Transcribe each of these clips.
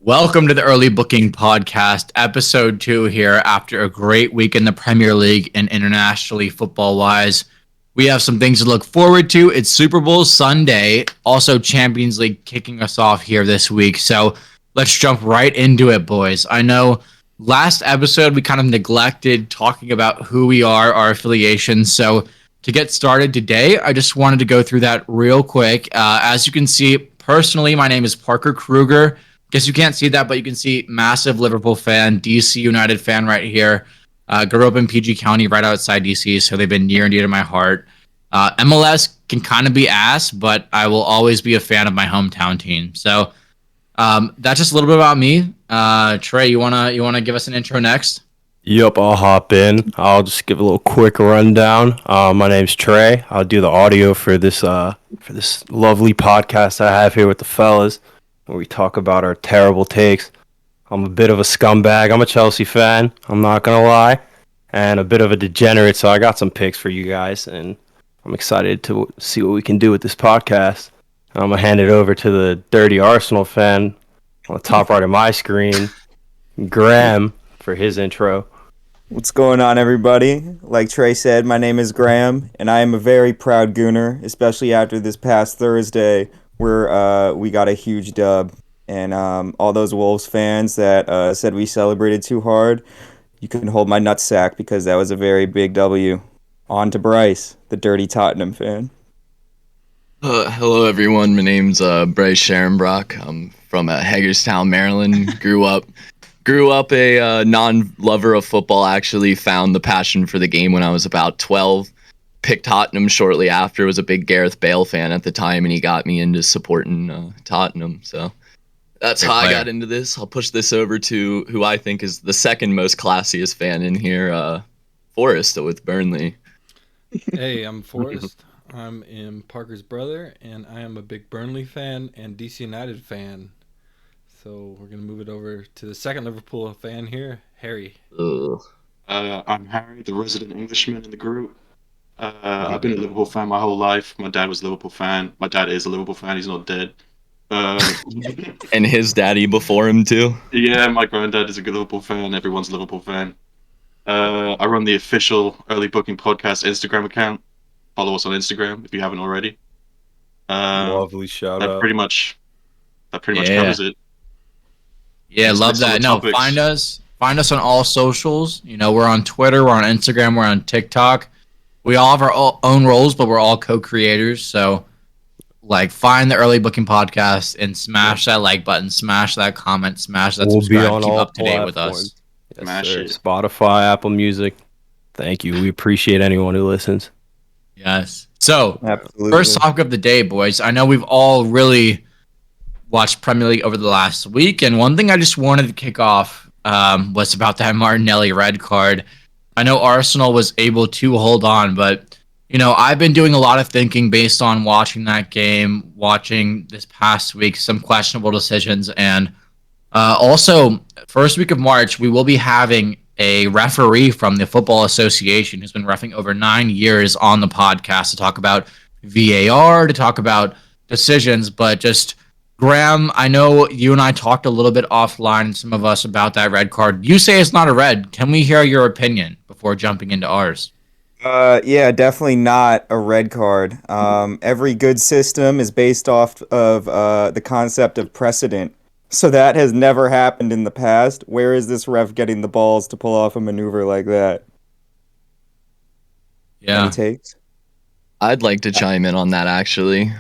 Welcome to the Early Booking Podcast, episode 2 here after a great week in the Premier League and internationally football-wise. We have some things to look forward to. It's Super Bowl Sunday, also Champions League kicking us off here this week. So let's jump right into it, boys. I know last episode we kind of neglected talking about who we are, our affiliations. So to get started today, I just wanted to go through that real quick. As you can see, personally, my name is Parker Kruger. Guess you can't see that, but you can see massive Liverpool fan, DC United fan right here. Grew up in PG County right outside DC, so they've been near and dear to my heart. MLS can kind of be ass, but I will always be a fan of my hometown team. So that's just a little bit about me. Trey, you wanna give us an intro next? Yep, I'll hop in. I'll just give a little quick rundown. My name's Trey. I'll do the audio for this lovely podcast I have here with the fellas, where we talk about our terrible takes. I'm a bit of a scumbag. I'm a Chelsea fan, I'm not going to lie, and a bit of a degenerate, so I got some picks for you guys, and I'm excited to see what we can do with this podcast. I'm going to hand it over to the dirty Arsenal fan on the top right of my screen, Graham, for his intro. What's going on, everybody? Like Trey said, my name is Graham, and I am a very proud Gooner, especially after this past Thursday, where we got a huge dub, and all those Wolves fans that said we celebrated too hard, you couldn't hold my nutsack because that was a very big W. On to Bryce, the dirty Tottenham fan. Hello, everyone. My name's Bryce Sharonbrock. I'm from Hagerstown, Maryland. Grew up a non-lover of football. Actually, found the passion for the game when I was about 12. Picked Tottenham shortly after. Was a big Gareth Bale fan at the time, and he got me into supporting Tottenham. So that's how I got into this. I'll push this over to who I think is the second most classiest fan in here, Forrest with Burnley. Hey, I'm Forrest. I'm Parker's brother, and I am a big Burnley fan and DC United fan. So we're going to move it over to the second Liverpool fan here, Harry. I'm Harry, the resident Englishman in the group. I've been a Liverpool fan my whole life. My dad was a Liverpool fan. My dad is a Liverpool fan. He's not dead. And his daddy before him, too? Yeah, my granddad is a good Liverpool fan. Everyone's a Liverpool fan. I run the official Early Booking Podcast Instagram account. Follow us on Instagram if you haven't already. Lovely shout out. That pretty much covers it. Yeah, love that. No, find us on all socials. You know, we're on Twitter, we're on Instagram, we're on TikTok. We all have our own roles, but we're all co-creators. So, find the Early Booking Podcast and smash that like button, smash that comment, smash that subscribe. Keep up to date with us. Yes, smash it. Spotify, Apple Music. Thank you. We appreciate anyone who listens. Yes. So, Absolutely. First topic of the day, boys. I know we've all really watched Premier League over the last week, and one thing I just wanted to kick off was about that Martinelli red card. I know Arsenal was able to hold on, but, I've been doing a lot of thinking based on watching that game, watching this past week, some questionable decisions, and also, first week of March, we will be having a referee from the Football Association who's been reffing over 9 years on the podcast to talk about VAR, to talk about decisions, but just... Graham, I know you and I talked a little bit offline, some of us, about that red card. You say it's not a red. Can we hear your opinion before jumping into ours? Yeah, definitely not a red card. Every good system is based off of the concept of precedent. So that has never happened in the past. Where is this ref getting the balls to pull off a maneuver like that? Yeah. Any takes? I'd like to chime in on that, actually.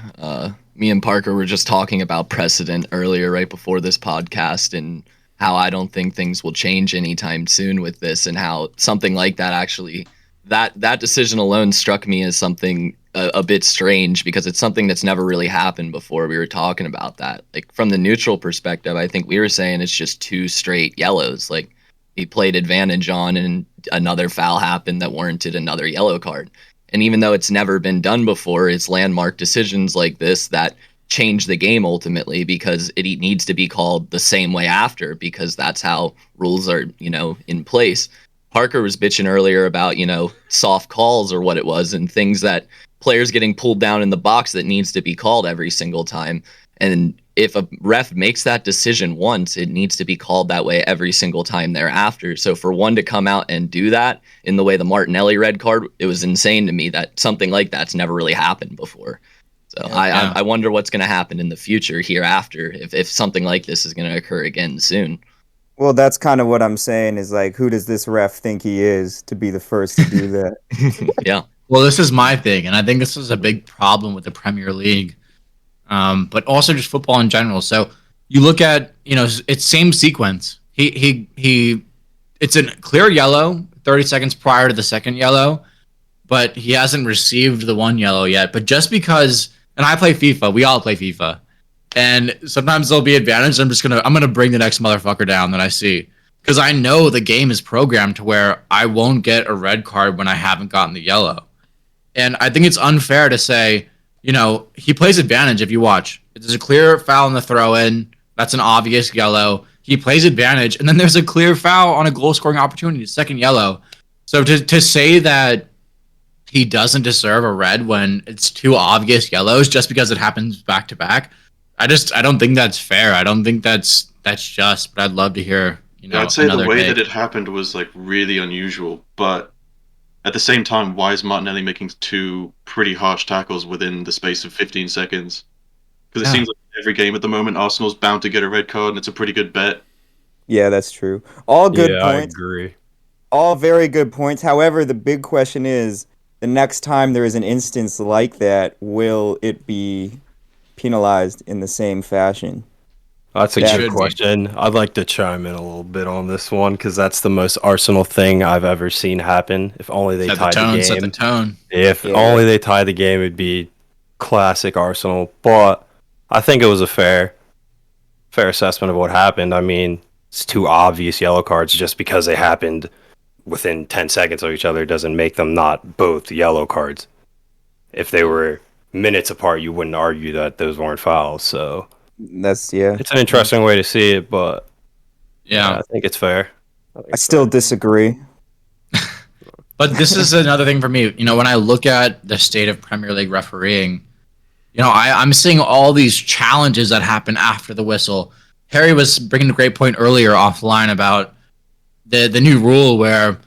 Me and Parker were just talking about precedent earlier, right before this podcast, and how I don't think things will change anytime soon with this, and how something like that actually, that decision alone struck me as something a bit strange, because it's something that's never really happened before. We were talking about that. From the neutral perspective, I think we were saying it's just 2 straight yellows. He played advantage on, and another foul happened that warranted another yellow card. And even though it's never been done before, it's landmark decisions like this that change the game ultimately, because it needs to be called the same way after, because that's how rules are, in place. Parker was bitching earlier about, soft calls or what it was, and things that players getting pulled down in the box that needs to be called every single time. And if a ref makes that decision once, it needs to be called that way every single time thereafter. So for one to come out and do that in the way the Martinelli red card, it was insane to me that something like that's never really happened before. So I wonder what's going to happen in the future hereafter if something like this is going to occur again soon. Well, that's kind of what I'm saying is like, who does this ref think he is to be the first to do that? Yeah. Well, this is my thing, and I think this is a big problem with the Premier League, but also just football in general. So you look at, it's same sequence. It's a clear yellow 30 seconds prior to the second yellow, but he hasn't received the one yellow yet. But just because, and I play FIFA, we all play FIFA, and sometimes there'll be advantage. I'm gonna bring the next motherfucker down that I see. Because I know the game is programmed to where I won't get a red card when I haven't gotten the yellow. And I think it's unfair to say, he plays advantage if you watch. There's a clear foul in the throw-in. That's an obvious yellow. He plays advantage. And then there's a clear foul on a goal-scoring opportunity, second yellow. So to say that he doesn't deserve a red when it's two obvious yellows just because it happens back-to-back, I don't think that's fair. I don't think that's just, but I'd love to hear, I'd say the way take. that it happened was like really unusual, but at the same time, why is Martinelli making two pretty harsh tackles within the space of 15 seconds? Because it seems like every game at the moment, Arsenal's bound to get a red card, and it's a pretty good bet. Yeah, that's true. All good Yeah, points. I agree. All very good points. However, the big question is, the next time there is an instance like that, will it be penalized in the same fashion? That's a It should good be. question. I'd like to chime in a little bit on this one because that's the most Arsenal thing I've ever seen happen. If only they tied the game. Set the tone. If only they tied the game, it'd be classic Arsenal. But I think it was a fair assessment of what happened. I mean, it's two obvious yellow cards. Just because they happened within 10 seconds of each other doesn't make them not both yellow cards. If they were minutes apart, you wouldn't argue that those weren't fouls. So That's it's an interesting way to see it, but Yeah. I think it's fair. I still disagree. But this is another thing for me. When I look at the state of Premier League refereeing, I'm seeing all these challenges that happen after the whistle. Harry was bringing a great point earlier offline about the new rule where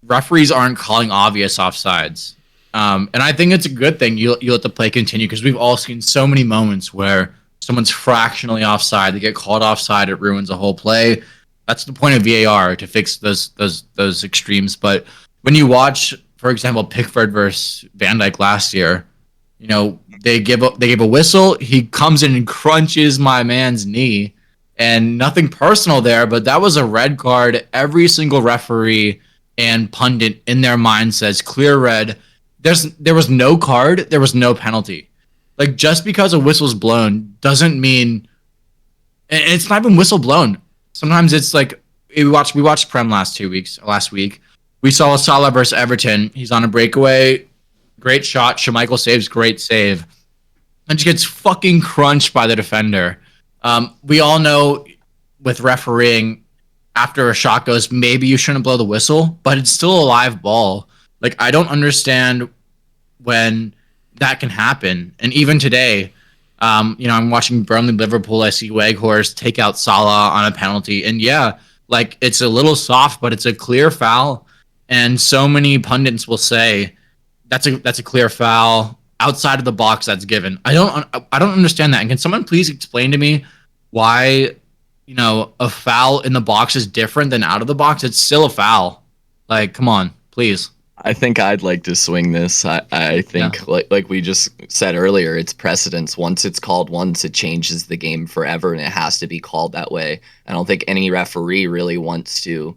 referees aren't calling obvious offsides. And I think it's a good thing you let the play continue because we've all seen so many moments where someone's fractionally offside, they get called offside, it ruins a whole play. That's the point of VAR, to fix those extremes. But when you watch, for example, Pickford versus Van Dijk last year, they gave a whistle. He comes in and crunches my man's knee, and nothing personal there, but that was a red card. Every single referee and pundit in their mind says clear red. There was no card. There was no penalty. Like, just because a whistle's blown doesn't mean, and it's not even whistle blown. Sometimes it's like we watched Prem last week. We saw Salah versus Everton. He's on a breakaway, great shot. Schmeichel saves, great save, and just gets fucking crunched by the defender. We all know with refereeing, after a shot goes, maybe you shouldn't blow the whistle, but it's still a live ball. Like, I don't understand when that can happen. And even today, I'm watching Burnley Liverpool. I see Weghorst take out Salah on a penalty, and it's a little soft, but it's a clear foul. And so many pundits will say that's a clear foul outside of the box that's given. I don't understand that. And can someone please explain to me why a foul in the box is different than out of the box? It's still a foul. Like, come on, please. I think I'd like to swing this. I think, like we just said earlier, it's precedence. Once it's called once, it changes the game forever, and it has to be called that way. I don't think any referee really wants to,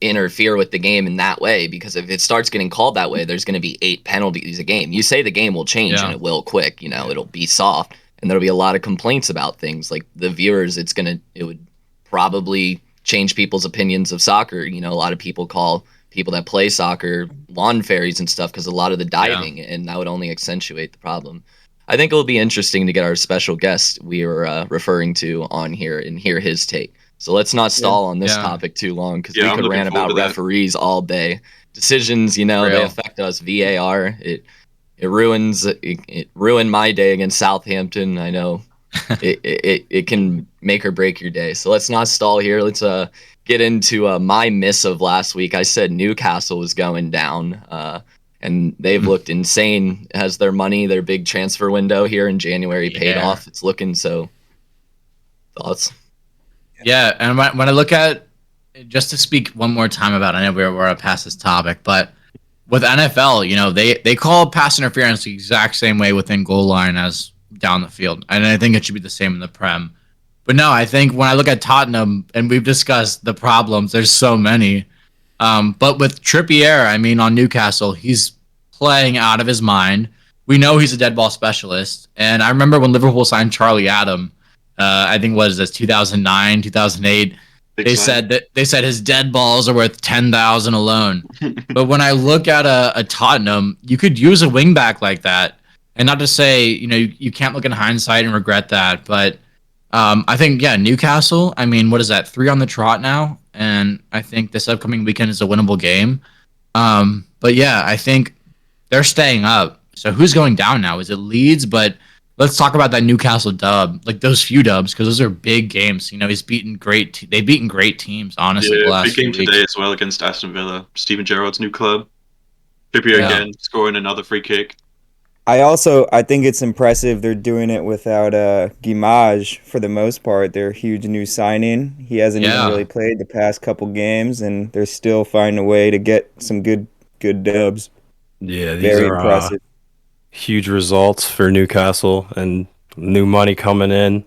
interfere with the game in that way, because if it starts getting called that way, there's going to be 8 penalties a game. You say the game will change, and it will quick. It'll be soft, and there'll be a lot of complaints about things. Like the viewers, it would probably change people's opinions of soccer. A lot of people call people that play soccer lawn fairies and stuff because a lot of the diving, and that would only accentuate the problem. I think it will be interesting to get our special guest we were referring to on here and hear his take. So let's not stall on this topic too long, because we could rant about referees all day. Decisions, they affect us. VAR, it ruined my day against Southampton. I know it can make or break your day. So let's not stall here. Let's get into my miss of last week. I said Newcastle was going down, and they've looked insane. Has their money, their big transfer window here in January paid off? It's looking so. Thoughts? Yeah, and when I look at, just to speak one more time about, I know we're past this topic, but with NFL, they call pass interference the exact same way within goal line as down the field, and I think it should be the same in the Prem. But no, I think when I look at Tottenham, and we've discussed the problems, there's so many. But with Trippier, I mean, on Newcastle, he's playing out of his mind. We know he's a dead ball specialist, and I remember when Liverpool signed Charlie Adam. I think what is this 2009, 2008. They said his dead balls are worth 10,000 alone. But when I look at a Tottenham, you could use a wingback like that, and not to say you can't look in hindsight and regret that, but I think Newcastle. I mean, what is that? 3 on the trot now, and I think this upcoming weekend is a winnable game. But yeah, I think they're staying up. So who's going down now? Is it Leeds? But let's talk about that Newcastle dub, like those few dubs, because those are big games. He's beaten they've beaten great teams, honestly. Yeah, the last big game few weeks. today as well against Aston Villa. Steven Gerrard's new club. Trippier again scoring another free kick. I think it's impressive they're doing it without Guimage for the most part. They're a huge new signing. He hasn't even really played the past couple games, and they're still finding a way to get some good dubs. Yeah, these Very are impressive. Huge results for Newcastle and new money coming in.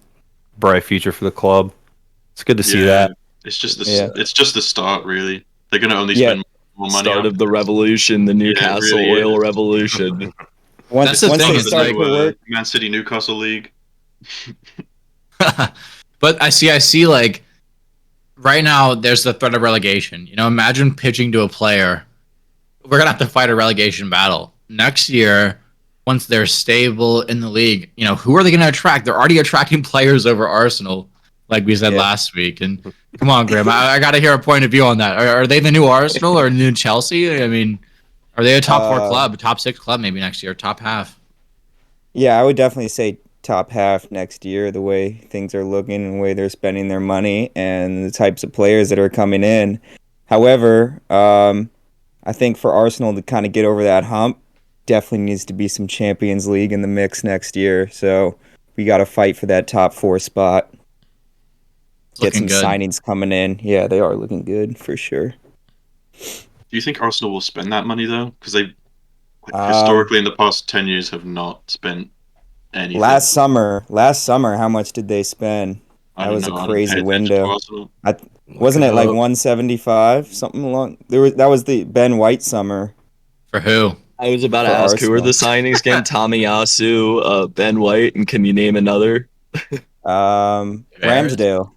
Bright future for the club. It's good to see that. It's just the start, really. They're going to only spend more money. Start of the revolution, the Newcastle oil revolution. That's the thing. It's like Man City Newcastle League. But I see. Like right now, there's the threat of relegation. Imagine pitching to a player. We're gonna have to fight a relegation battle next year. Once they're stable in the league, who are they going to attract? They're already attracting players over Arsenal, like we said last week. And come on, Graham, I got to hear a point of view on that. Are they the new Arsenal or the new Chelsea? I mean, are they a top 4 club, top 6 club maybe next year, top half? Yeah, I would definitely say top half next year, the way things are looking and the way they're spending their money and the types of players that are coming in. However, I think for Arsenal to kind of get over that hump, definitely needs to be some Champions League in the mix next year. So we got to fight for that top 4 spot. Get some signings coming in. Yeah, they are looking good for sure. Do you think Arsenal will spend that money though? Because they historically in the past 10 years have not spent anything. Last summer, how much did they spend? That was a crazy window. Wasn't it like 175 something along? That was the Ben White summer. For who? I was about to ask Arsenal. Who are the signings again? Tomiyasu, Ben White, and can you name another? Ramsdale.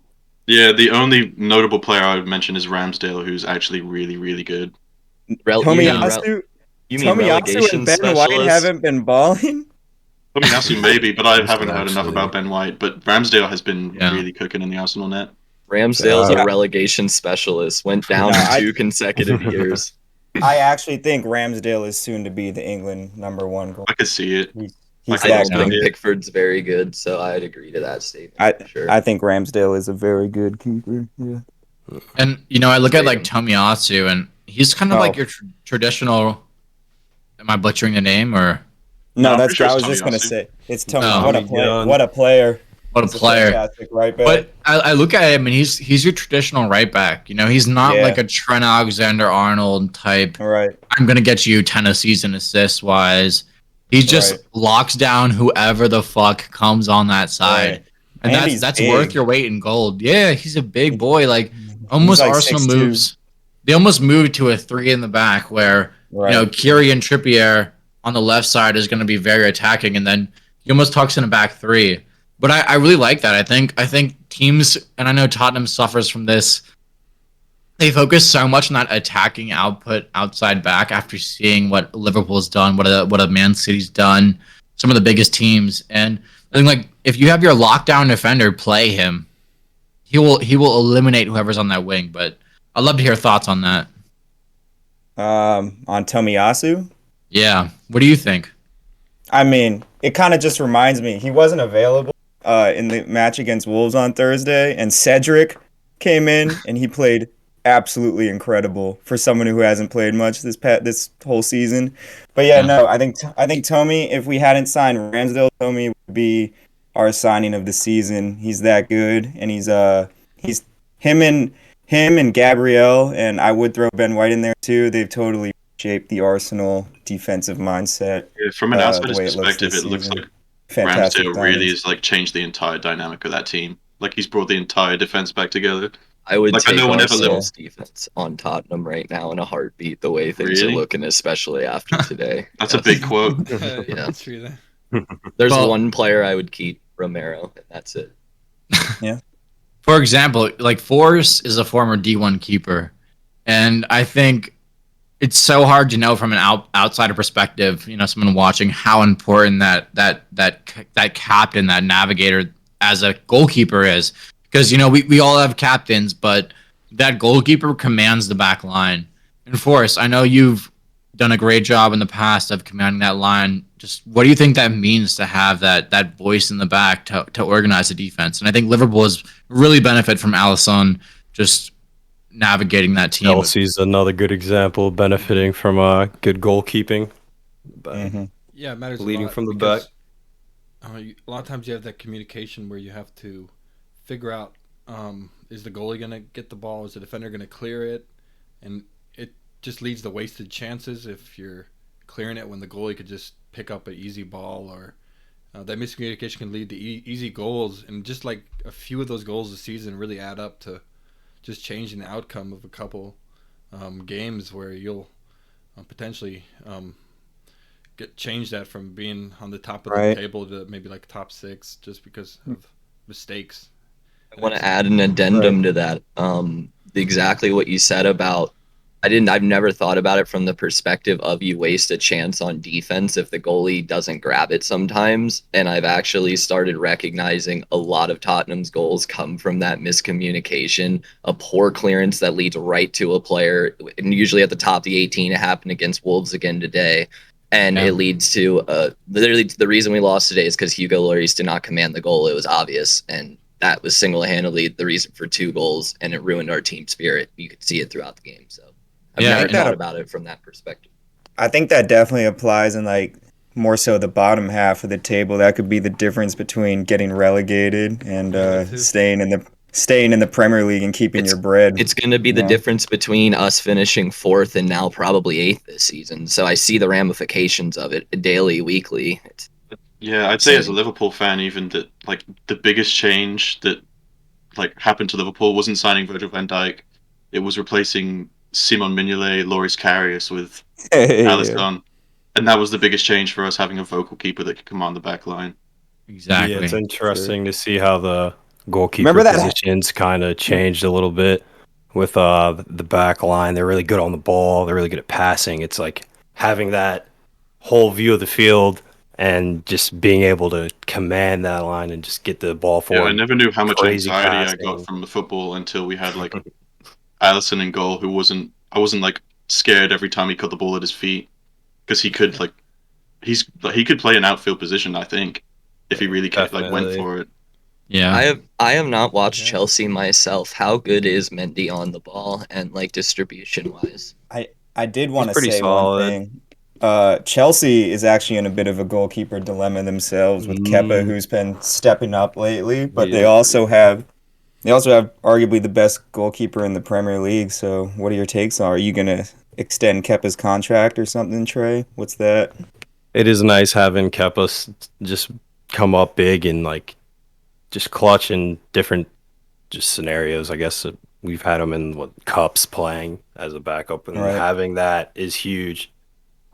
Yeah, the only notable player I would mention is Ramsdale, who's actually really, really good. Tomiyasu and Ben White haven't been balling? Tomiyasu maybe, but I haven't heard enough about Ben White. But Ramsdale has been really cooking in the Arsenal net. Ramsdale's a relegation specialist. Went down 2 consecutive years. I actually think Ramsdale is soon to be the England #1 goal. I could see it. I don't think Pickford's very good, so I'd agree to that statement. I think Ramsdale is a very good keeper. Yeah. And I look at like Tomiyasu, and he's kind of like your traditional. Am I butchering the name or? No, that's what I was just gonna say. It's Tomiyasu. What a player! What a player! What a player! Right back. But I look at him, and he's your traditional right back. He's not like a Trent Alexander-Arnold type. Right. I'm gonna get you 10 a season assist wise. He just locks down whoever the fuck comes on that side, and that's worth your weight in gold. Yeah, he's a big boy. Like almost like Arsenal 6'2". moves. They almost moved to a 3 in the back where Kieran Trippier on the left side is going to be very attacking, and then he almost tucks in a back 3. But I really like that. I think teams, and I know Tottenham suffers from this, they focus so much on that attacking output outside back after seeing what Liverpool's done, what a Man City's done, some of the biggest teams. And I think like if you have your lockdown defender play him, he will eliminate whoever's on that wing. But I'd love to hear thoughts on that. On Tomiyasu? Yeah. What do you think? I mean, it kind of just reminds me he wasn't available in the match against Wolves on Thursday, and Cedric came in and he played absolutely incredible for someone who hasn't played much this whole season. But yeah, Yeah. no, I think Tommy, if we hadn't signed Ramsdale, Tommy would be our signing of the season. He's that good, and he's him and Gabriel, and I would throw Ben White in there too. They've totally shaped the Arsenal defensive mindset. Yeah, from an The outsider's way it looks perspective, this it looks season. like Fantastic Ramsdale really signings. has like changed the entire dynamic of that team. Like he's brought the entire defense back together. I would Like, I take know whenever Arsenal's defense on Tottenham right now in a heartbeat. The way things Really? are looking, especially after today. That's a big quote. Yeah, Yeah. that's true. That. There's Well- one player I would keep, Romero, and that's it. For example, like Forrest is a former D1 keeper, and I think it's so hard to know from an outsider perspective, someone watching, how important that captain, that navigator as a goalkeeper is. Because we all have captains, but that goalkeeper commands the back line. And Forrest, I know you've done a great job in the past of commanding that line. Just what do you think that means to have that voice in the back to organize the defense? And I think Liverpool has really benefit from Alisson just navigating that team. Chelsea's another good example of benefiting from good goalkeeping. But Mhm. Yeah, it matters Leading a lot from the because, a lot of times you have that communication where you have to figure out, is the goalie going to get the ball? Is the defender going to clear it? And it just leads to wasted chances if you're clearing it when the goalie could just pick up an easy ball, or that miscommunication can lead to easy goals. And just like a few of those goals this season really add up to just changing the outcome of a couple games where you'll potentially change that from being on the top of Right. the table to maybe like top 6 just because of mistakes. I want to add an addendum to that. Exactly what you said about I've never thought about it from the perspective of you waste a chance on defense if the goalie doesn't grab it sometimes. And I've actually started recognizing a lot of Tottenham's goals come from that miscommunication, a poor clearance that leads right to a player, and usually at the top of the 18. It happened against Wolves again today. And Yeah. it leads to literally the reason we lost today is because Hugo Lloris did not command the goal. It was obvious. And that was single-handedly the reason for 2 goals, and it ruined our team spirit. You could see it throughout the game. So I've Yeah, never I think thought about it from that perspective. I think that definitely applies in like more so the bottom half of the table. That could be the difference between getting relegated and Yeah, that too. staying in the Premier League and keeping your bread. It's going to be the Yeah. difference between us finishing 4th and now probably 8th this season. So I see the ramifications of it daily, weekly. Yeah, I'd say as a Liverpool fan, even that like the biggest change that like happened to Liverpool wasn't signing Virgil van Dijk. It was replacing Simon Mignolet, Loris Karius with Yeah. Alisson. And that was the biggest change for us, having a vocal keeper that could command the back line. Exactly. Yeah, it's interesting to see how the goalkeeper Remember that- positions kind of changed a little bit with the back line. They're really good on the ball. They're really good at passing. It's like having that whole view of the field and just being able to command that line and just get the ball Yeah, forward. I never knew how much Crazy anxiety I passing. got from the football until we had like Alisson in goal, I wasn't like scared every time he cut the ball at his feet, because he could he could play an outfield position, I think, if he really went Definitely. for it. Yeah. I have not watched Yeah. Chelsea myself. How good is Mendy on the ball and like distribution wise? I did want to pretty say solid. one thing. Chelsea is actually in a bit of a goalkeeper dilemma themselves with Kepa, who's been stepping up lately. But they Yeah. also have arguably the best goalkeeper in the Premier League. So, what are your takes on? Are you gonna extend Kepa's contract or something, Trey? What's that? It is nice having Kepa just come up big and like just clutch in different just scenarios. I guess we've had him in cups playing as a backup, and Right. having that is huge.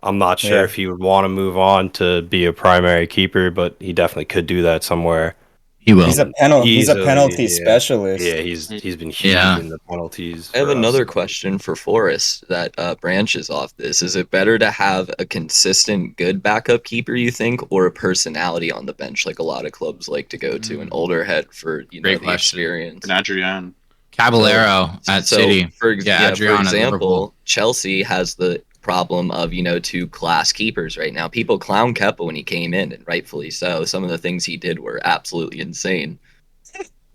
I'm not sure Yeah. if he would want to move on to be a primary keeper, but he definitely could do that somewhere. He will. He's a penalty Easily, yeah. specialist. Yeah, he's been huge Yeah. in the penalties. I have for us. another question for Forrest that branches off this. Is it better to have a consistent good backup keeper, you think, or a personality on the bench like a lot of clubs like to go to, an older head for Great the question. experience? And Adrian. Caballero at So, City. For Adrian at example, Liverpool. Chelsea has the problem of, two class keepers right now. People clown Kepa when he came in, and rightfully so. Some of the things he did were absolutely insane.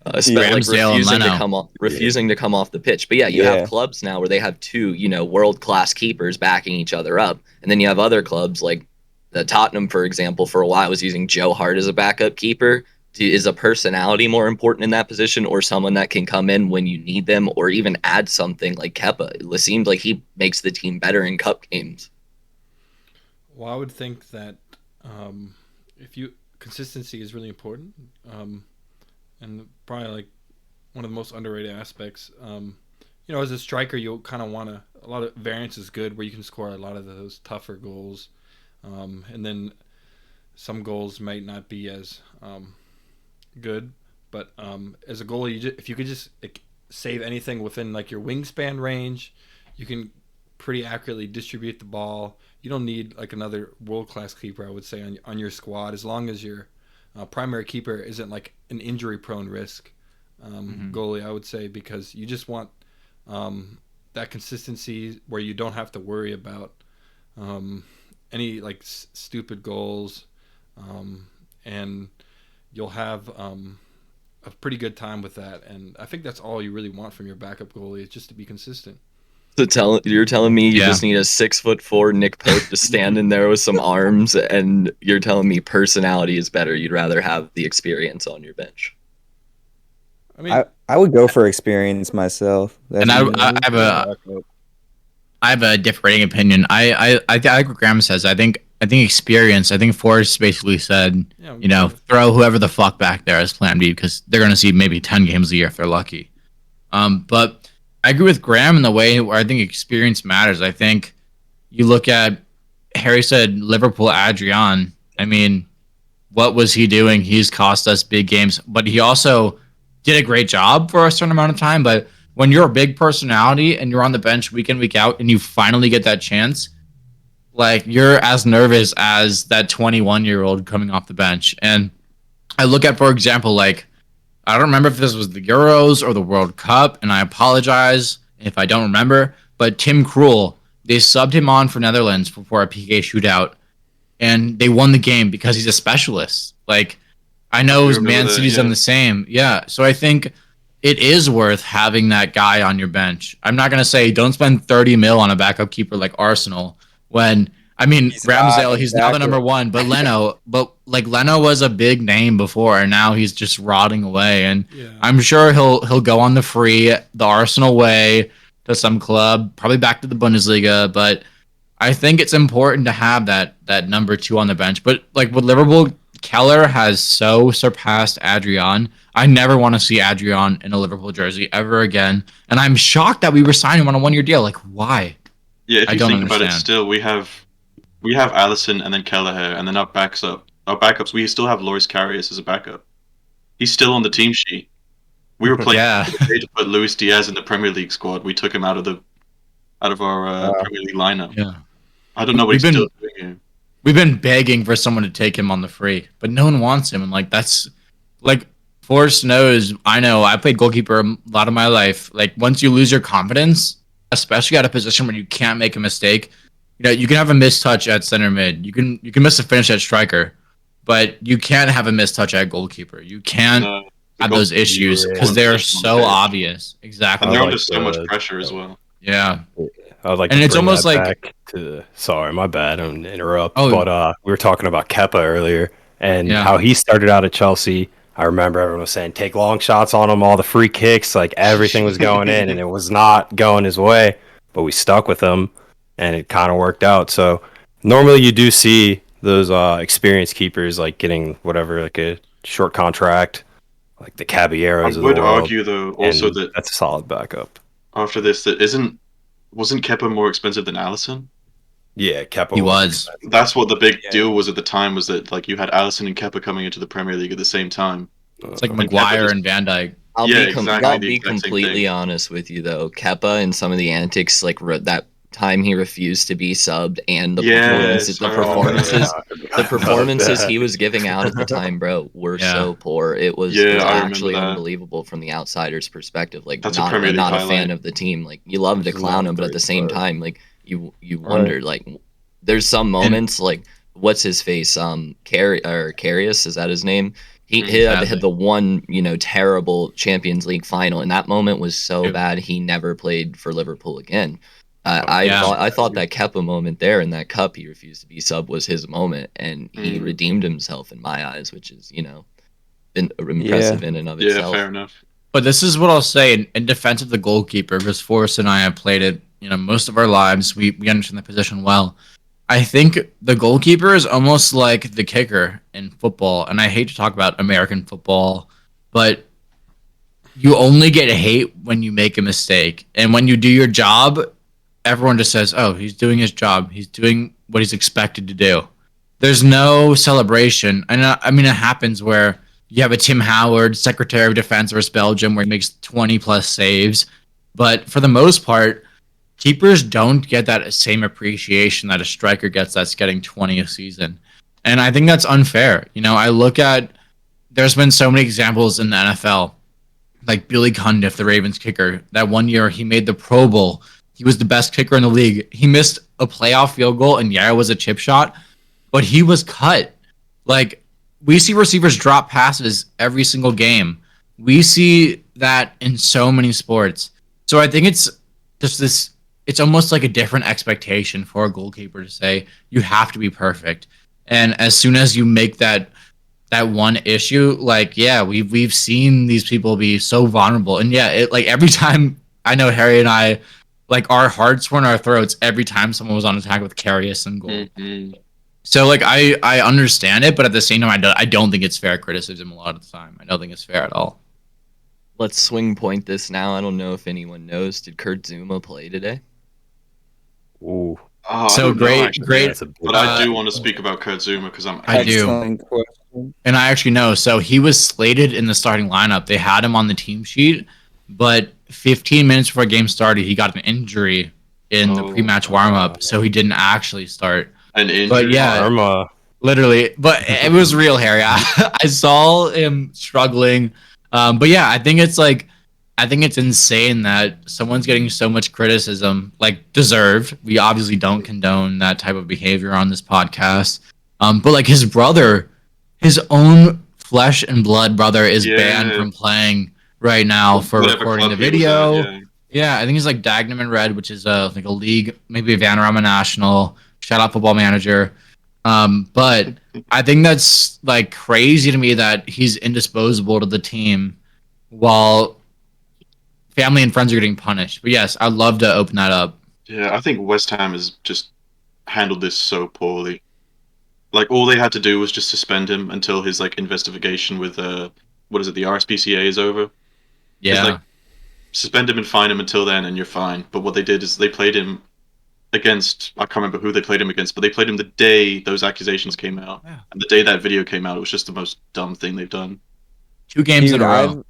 Especially like Ramsdale and Leno. refusing to come off the pitch. But yeah, you have clubs now where they have two, world-class keepers backing each other up. And then you have other clubs like the Tottenham, for example, for a while was using Joe Hart as a backup keeper. Is a personality more important in that position, or someone that can come in when you need them, or even add something like Kepa? It seems like he makes the team better in cup games. Well, I would think that consistency is really important, and probably like one of the most underrated aspects. As a striker, you'll kind of want a lot of variance is good, where you can score a lot of those tougher goals, and then some goals might not be as good, but as a goalie, if you could just save anything within like your wingspan range, you can pretty accurately distribute the ball. You don't need like another world-class keeper, I would say, on your squad, as long as your primary keeper isn't like an injury-prone risk goalie, I would say, because you just want that consistency where you don't have to worry about any like stupid goals, and you'll have a pretty good time with that. And I think that's all you really want from your backup goalie, is just to be consistent. So you're telling me you just need a 6'4" Nick Pope to stand in there with some arms, and you're telling me personality is better. You'd rather have the experience on your bench. I mean, I would go for experience myself. And I have a differing opinion. I like what Graham says. I think experience. I think Forrest basically said, throw whoever the fuck back there as Plan B, because they're going to see maybe 10 games a year if they're lucky. But I agree with Graham in the way where I think experience matters. I think you look at, Harry said Liverpool Adrian. I mean, what was he doing? He's cost us big games, but he also did a great job for a certain amount of time. But when you're a big personality and you're on the bench week in, week out, and you finally get that chance, like, you're as nervous as that 21-year-old coming off the bench. And I look at, for example, like, I don't remember if this was the Euros or the World Cup, and I apologize if I don't remember, but Tim Krul, they subbed him on for Netherlands for a PK shootout, and they won the game because he's a specialist. Like, I know Man City's done the same. Yeah, so I think it is worth having that guy on your bench. I'm not going to say don't spend 30 mil on a backup keeper like Arsenal when, I mean, Ramsdale, he's now the number one, but Leno was a big name before, and now he's just rotting away. And I'm sure he'll go on the free, the Arsenal way, to some club, probably back to the Bundesliga. But I think it's important to have that number two on the bench. But like with Liverpool, Keller has so surpassed Adrian. I never want to see Adrian in a Liverpool jersey ever again. And I'm shocked that we were signing him on a 1-year deal. Like, why? Yeah, if you think about it, still we have Alisson and then Kelleher, and then our backups. We still have Loris Karius as a backup. He's still on the team sheet. We were playing to put Luis Diaz in the Premier League squad. We took him out of our Premier League lineup. Yeah, I don't know what he's still doing here. We've been begging for someone to take him on the free, but no one wants him. And like, that's like, Forrest knows. I know. I played goalkeeper a lot of my life. Like, once you lose your confidence, especially at a position where you can't make a mistake, you can have a missed touch at center mid. You can miss a finish at striker, but you can't have a missed touch at goalkeeper. You can't have those issues because they're so obvious. Exactly. And they're under so much pressure as well. Yeah. I would like and to it's almost like back to sorry, my bad, I'm gonna interrupt. But we were talking about Kepa earlier and how he started out at Chelsea. I remember everyone was saying take long shots on him, all the free kicks, like everything was going in, and it was not going his way. But we stuck with him, and it kind of worked out. So normally you do see those experienced keepers like getting whatever, like a short contract, like the Caballeros. I would argue though also that that's a solid backup. After this, wasn't Kepa more expensive than Alisson? Yeah, Kepa. He was. That's what the big deal was at the time. Was that like you had Alisson and Kepa coming into the Premier League at the same time? It's like Maguire and Van Dijk. I'll be completely honest with you though. Kepa and some of the antics, like that time he refused to be subbed, and the performances he was giving out at the time, bro, were so poor. It was actually unbelievable from the outsider's perspective. Like, not a fan of the team. Like, you love to clown him, but at the same time, like, you wonder like there's some moments like what's his face Carius, is that his name? He had the one, terrible Champions League final, and that moment was so bad he never played for Liverpool again. I thought that Kepa moment there in that cup he refused to be sub was his moment, and he redeemed himself in my eyes, which is impressive in and of itself. Yeah, fair enough. But this is what I'll say in defense of the goalkeeper, because Forrest and I have played it, most of our lives. We understand the position well. I think the goalkeeper is almost like the kicker in football, and I hate to talk about American football, but you only get hate when you make a mistake. And when you do your job, everyone just says, oh, he's doing his job. He's doing what he's expected to do. There's no celebration. And I mean, it happens where you have a Tim Howard, Secretary of Defense versus Belgium, where he makes 20-plus saves. But for the most part, keepers don't get that same appreciation that a striker gets that's getting 20 a season. And I think that's unfair. I look at, there's been so many examples in the NFL, like Billy Cundiff, the Ravens kicker. That one year he made the Pro Bowl. He was the best kicker in the league. He missed a playoff field goal, and it was a chip shot, but he was cut. Like, we see receivers drop passes every single game. We see that in so many sports. So I think it's just this, it's almost like a different expectation for a goalkeeper to say, you have to be perfect. And as soon as you make that one issue, like, we've seen these people be so vulnerable. And like every time, I know Harry and I, like, our hearts were in our throats every time someone was on attack with Karius and goal. Mm-hmm. So, like, I understand it, but at the same time, I don't think it's fair criticism a lot of the time. I don't think it's fair at all. Let's swing point this now. I don't know if anyone knows. Did Kurt Zouma play today? Ooh. Oh, so great. But I do want to speak about Kurt Zouma because I do. And I actually know. So he was slated in the starting lineup. They had him on the team sheet, but 15 minutes before game started, he got an injury in the pre-match warm-up, so he didn't actually start. An injury? But yeah, literally. But it was real, Harry. I saw him struggling. But yeah, I think it's insane that someone's getting so much criticism, like deserved. We obviously don't condone that type of behavior on this podcast. But like his brother, his own flesh and blood brother is banned from playing right now for recording the video. Yeah, I think he's like Dagenham and Red, which is like a league, maybe a Vanarama National. Shout out Football Manager. But I think that's like crazy to me that he's indisposable to the team while family and friends are getting punished. But yes, I'd love to open that up. Yeah, I think West Ham has just handled this so poorly. Like, all they had to do was just suspend him until his like investigation with the RSPCA is over. Yeah. Like, suspend him and fine him until then, and you're fine. But what they did is they played him against, I can't remember who they played him against, but they played him the day those accusations came out. Yeah. And the day that video came out, it was just the most dumb thing they've done. 2 games in a row.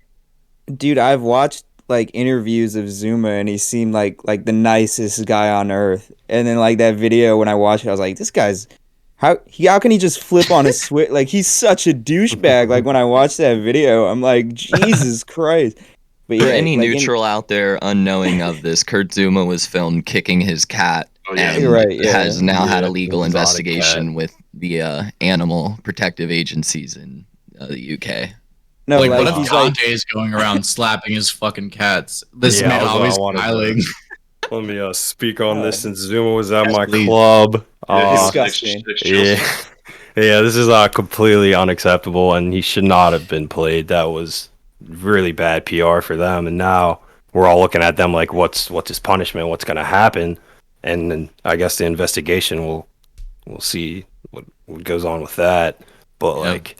I've watched like interviews of Zouma, and he seemed like the nicest guy on earth. And then like that video, when I watched it, I was like, this guy's how can he just flip on his switch? Like, he's such a douchebag. Like, when I watched that video, I'm like, Jesus Christ. But for any neutral out there unknowing of this, Kurt Zouma was filmed kicking his cat and has now had a legal investigation with the animal protective agencies in the UK. No, like what if Dante is going around slapping his fucking cats? This man always smiling. Let me speak on this since Zouma was at my club. Disgusting. Yeah, this is completely unacceptable, and he should not have been played. That was really bad PR for them, and now we're all looking at them like, what's his punishment? What's going to happen? And then I guess the investigation we'll see what goes on with that. But like,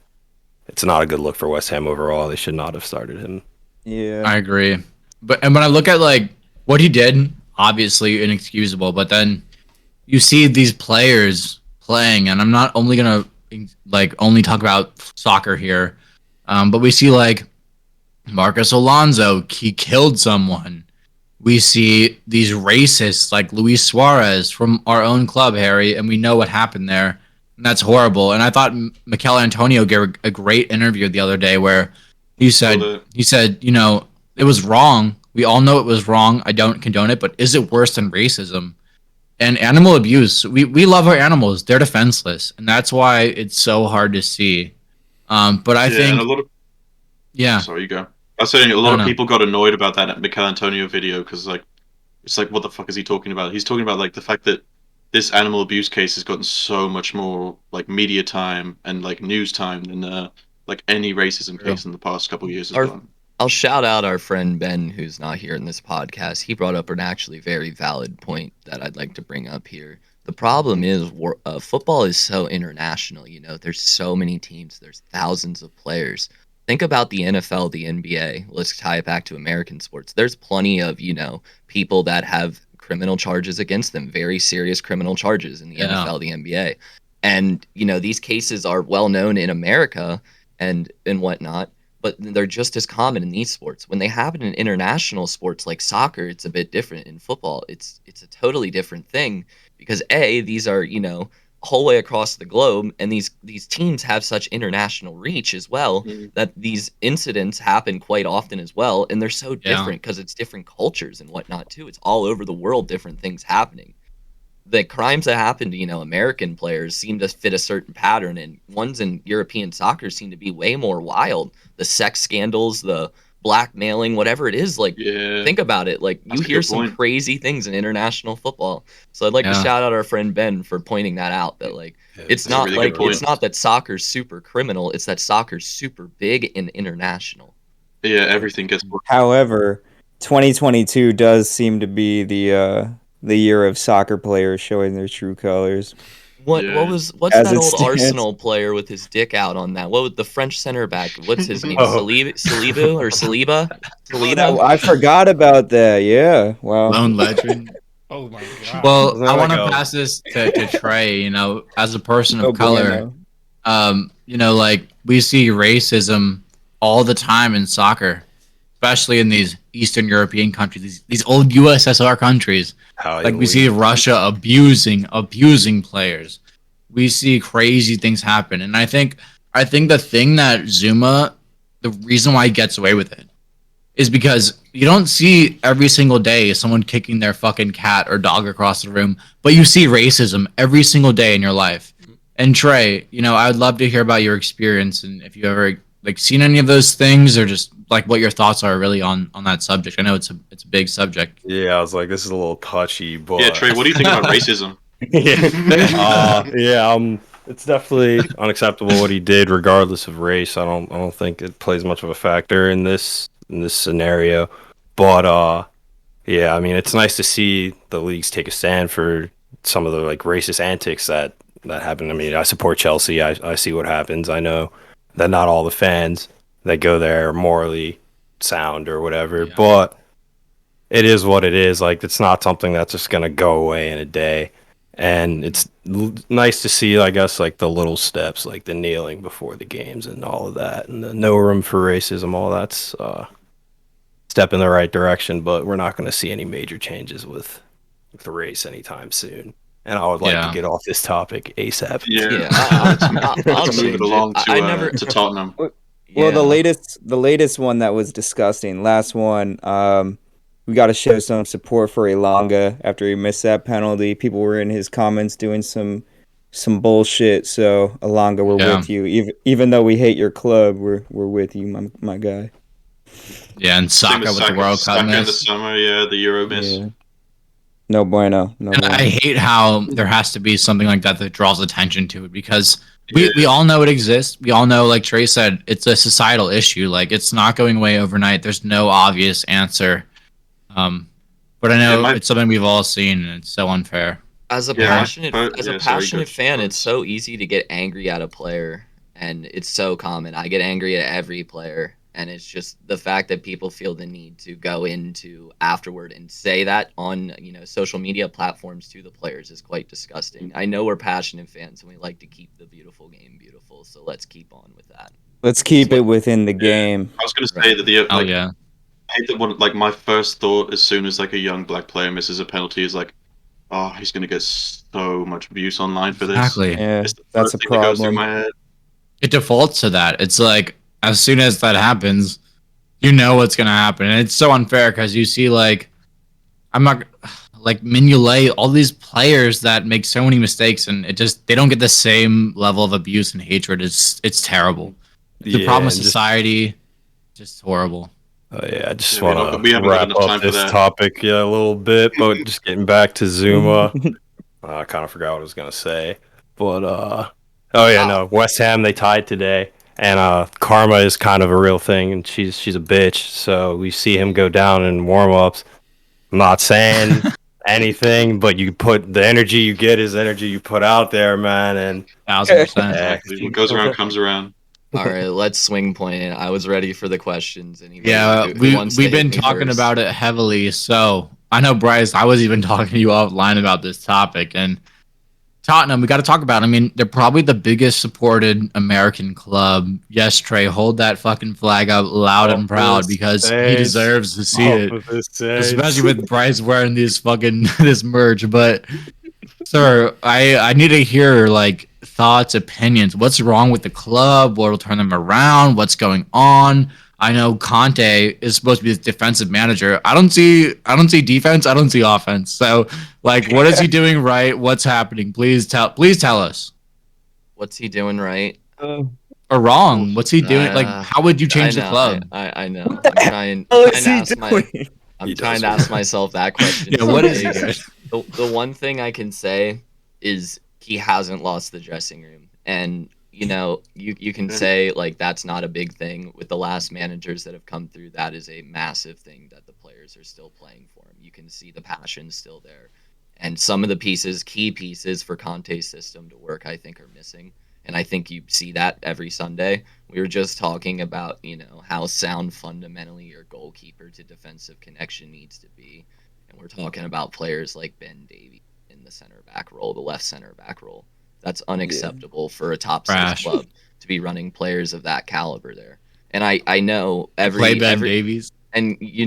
it's not a good look for West Ham overall. They should not have started him. Yeah, I agree. And when I look at like what he did, obviously inexcusable. But then you see these players playing, and I'm not only gonna like only talk about soccer here, but we see like Marcus Alonso, he killed someone. We see these racists like Luis Suarez from our own club, Harry, and we know what happened there. And that's horrible. And I thought Mikel Antonio gave a great interview the other day where he said, it was wrong. We all know it was wrong. I don't condone it, but is it worse than racism? And animal abuse, we love our animals. They're defenseless, and that's why it's so hard to see. But I Yeah, and a think, lot of yeah, sorry, you go. I was saying a I lot don't of know. people got annoyed about that Mikel Antonio video because like it's like what the fuck is he talking about? He's talking about like the fact that this animal abuse case has gotten so much more like media time and like news time than like any racism True. case in the past couple of years has Our, gone. I'll shout out our friend Ben, who's not here in this podcast. He brought up an actually very valid point that I'd like to bring up here. The problem is football is so international. You know, there's so many teams. There's thousands of players. Think about the NFL, the NBA. Let's tie it back to American sports. There's plenty of, people that have criminal charges against them, very serious criminal charges in the Yeah. NFL, the NBA. And, these cases are well known in America and whatnot, but they're just as common in these sports. When they happen in international sports like soccer, it's a bit different. In football, it's a totally different thing because these are whole way across the globe, and these teams have such international reach as well that these incidents happen quite often as well, and they're so Yeah. different because it's different cultures and whatnot too. It's all over the world, different things happening. The crimes that happen to American players seem to fit a certain pattern, and ones in European soccer seem to be way more wild. The sex scandals, the blackmailing, whatever it is, like Yeah, think about it. Like that's you a hear good some point. crazy things in international football. So I'd like to Yeah. shout out our friend Ben for pointing that out. That like it's That's a not really like good point. it's not that soccer's super criminal. It's that soccer's super big and international. Yeah, everything gets However, 2022 does seem to be the year of soccer players showing their true colors. What's As that it old stands. Arsenal player with his dick out on that? What was the French center back? What's his name? Oh. Saliba or Saliba? I forgot about that. Yeah. Wow. Lone legend. Oh my god. Well, Wasn't I there want to like a- pass this to Trey. As a person of Oh, color, bueno. like we see racism all the time in soccer, especially in these Eastern European countries, these old USSR countries. Like we see Russia abusing players. We see crazy things happen, and I think the thing that Zouma, the reason why he gets away with it, is because you don't see every single day someone kicking their fucking cat or dog across the room, but you see racism every single day in your life. And Trey, I would love to hear about your experience and if you ever like seen any of those things or just like what your thoughts are really on that subject. I know it's a big subject. Yeah, I was like, this is a little touchy, but Yeah, Trey, what do you think about racism? It's definitely unacceptable what he did, regardless of race. I don't think it plays much of a factor in this scenario. But yeah, I mean, it's nice to see the leagues take a stand for some of the like racist antics that happen. I mean, I support Chelsea. I see what happens. I know that not all the fans that go there are morally sound or whatever, Yeah. but it is what it is. Like, it's not something that's just gonna go away in a day. And it's nice to see, I guess, like the little steps, like the kneeling before the games and all of that, and the no room for racism. All that's step in the right direction, but we're not going to see any major changes with the race anytime soon. And I would like to Yeah. get off this topic ASAP. Yeah, I'll I'll move change it along it. to I never. to Tottenham. Well, the Yeah. latest one that was disgusting. Last one. We got to show some support for Elanga after he missed that penalty. People were in his comments doing some bullshit. So Elanga, we're Yeah. with you. Even though we hate your club, we're with you, my guy. Yeah, and Same Saka as with the World Cup Saka in the miss. summer, yeah, the Euro miss. Yeah. No bueno. No And bueno. I hate how there has to be something like that that draws attention to it because we Yeah. all know it exists. We all know, like Trey said, it's a societal issue. Like it's not going away overnight. There's no obvious answer. But I know Yeah, it's something we've all seen, and it's so unfair. As a Yeah, passionate sorry, passionate good fan, points. it's so easy to get angry at a player, and it's so common. I get angry at every player, and it's just the fact that people feel the need to go into afterward and say that on social media platforms to the players is quite disgusting. I know we're passionate fans and we like to keep the beautiful game beautiful, so let's keep on with that. Let's keep it within the game. I was going to say that the Oh like, yeah, I hate that one. Like my first thought, as soon as like a young black player misses a penalty, is like, oh, he's going to get so much abuse online for this. exactly. Yeah, It's the that's a first thing that goes through problem. my head. It defaults to that. It's like as soon as that happens, you know what's gonna happen, and it's so unfair because you see like I'm not like Mignolet, all these players that make so many mistakes, and they don't get the same level of abuse and hatred. It's terrible. It's a problem with and just society. Just horrible. I just Yeah, want we to haven't got wrap enough up time for this that. topic a little bit, but just getting back to Zuma. I kind of forgot what I was gonna say, but oh yeah, no, West Ham they tied today, and karma is kind of a real thing, and she's a bitch. So we see him go down in warm ups. I'm not saying anything, but you put the energy you get is energy you put out there, man, and 1,000%. Exactly. What goes around comes around. All right, let's swing point it. I was ready for the questions. Anybody Yeah, who wants to we've hit been me talking first? about it heavily. So I know, Bryce, I was even talking to you offline about this topic. And Tottenham, we got to talk about it. I mean, they're probably the biggest supported American club. Yes, Trey, hold that fucking flag up loud and proud because he deserves to see it. Especially with Bryce wearing these fucking this merch. But sir, I need to hear like thoughts, opinions. What's wrong with the club? What'll turn them around? What's going on? I know Conte is supposed to be the defensive manager. I don't see defense. I don't see offense. So, like, what is he doing right? What's happening? Please tell us. What's he doing right? Or wrong? What's he doing? Like, how would you change the club? I know. I'm trying to ask myself that question. Yeah, what is he Like, doing? the one thing I can say is he hasn't lost the dressing room. And you can say like that's not a big thing with the last managers that have come through. That is a massive thing that the players are still playing for him. You can see the passion still there. And some of the key pieces for Conte's system to work, I think, are missing. And I think you see that every Sunday. We were just talking about, how sound fundamentally your goalkeeper to defensive connection needs to be. And we're talking about players like Ben Davies in the center back role, the left center back role. That's unacceptable for a top six club to be running players of that caliber there. And I know Play Ben Davies. And you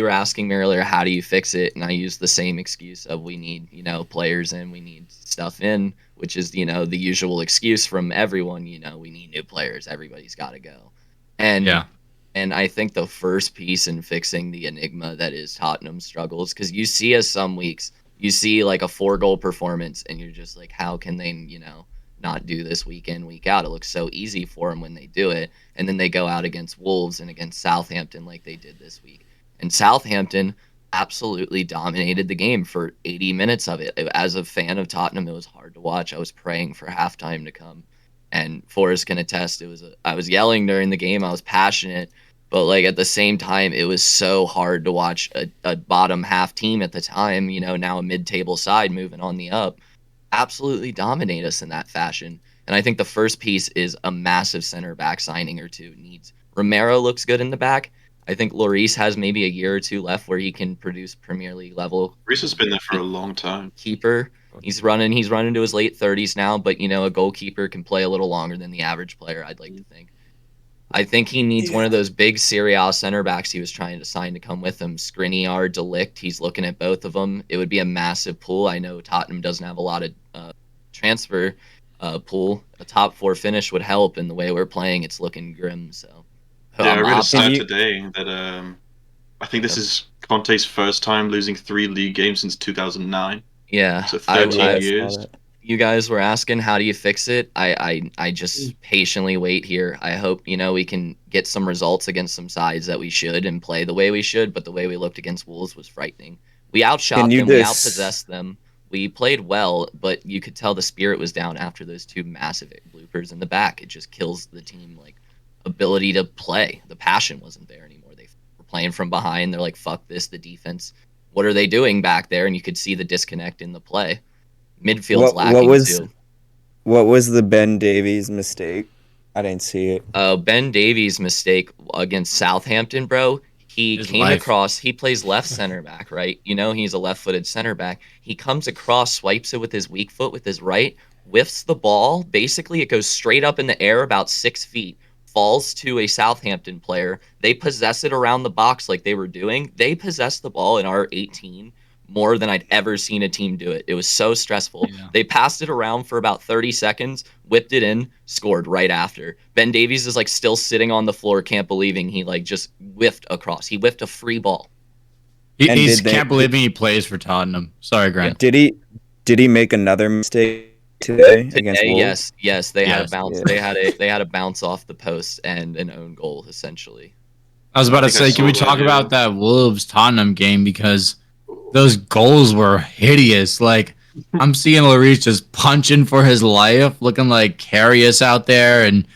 were asking me earlier, how do you fix it? And I use the same excuse of we need, players in, we need stuff in, which is, the usual excuse from everyone, we need new players, everybody's got to go. And and I think the first piece in fixing the enigma that is Tottenham's struggles, because you see as some weeks, you see like a 4-goal performance and you're just like, how can they, not do this week in, week out? It looks so easy for them when they do it. And then they go out against Wolves and against Southampton like they did this week. And Southampton absolutely dominated the game for 80 minutes of it. As a fan of Tottenham, it was hard to watch. I was praying for halftime to come. And Forrest can attest, I was yelling during the game. I was passionate. But like at the same time, it was so hard to watch a bottom half team at the time, now a mid-table side moving on the up, absolutely dominate us in that fashion. And I think the first piece is a massive center back signing or two. Romero looks good in the back. I think Lloris has maybe a year or two left where he can produce Premier League level. Reese has been there for a long time. Keeper. He's running to his late 30s now, but a goalkeeper can play a little longer than the average player, I'd like to think. I think he needs one of those big Serie A center backs he was trying to sign to come with him. Skriniar, De Ligt, he's looking at both of them. It would be a massive pool. I know Tottenham doesn't have a lot of transfer pool. A top 4 finish would help, and the way we're playing, it's looking grim. So I read a stat today that I think this is Conte's first time losing 3 league games since 2009. Yeah, so 13 years. You guys were asking how do you fix it. I just patiently wait here. I hope we can get some results against some sides that we should and play the way we should, but the way we looked against Wolves was frightening. We outshot them, we outpossessed them. We played well, but you could tell the spirit was down after those 2 massive bloopers in the back. It just kills the team ability to play. The passion wasn't there anymore. They were playing from behind. They're like, fuck this, the defense. What are they doing back there? And you could see the disconnect in the play. Midfield's lacking too. What was the Ben Davies mistake? I didn't see it. Ben Davies' mistake against Southampton, bro. He across. He plays left center back, right? He's a left-footed center back. He comes across, swipes it with his weak foot with his right, whiffs the ball. Basically, it goes straight up in the air about 6 feet, falls to a Southampton player. They possess it around the box like they were doing. They possess the ball in our 18 more than I'd ever seen a team do it. It was so stressful. Yeah. They passed it around for about 30 seconds, whipped it in, scored right after. Ben Davies is still sitting on the floor, can't believing he just whiffed across. He whiffed a free ball. And He did they- can't believe he plays for Tottenham. Sorry, Grant. Did he make another mistake today against Today, Wolves? yes, they had a Yes. bounce. Yeah. They had a bounce off the post and an own goal essentially. I was about to I think I say, can we saw talk that, about that Wolves Tottenham game, because those goals were hideous. Like, I'm seeing Lloris just punching for his life, looking like Karius out there, and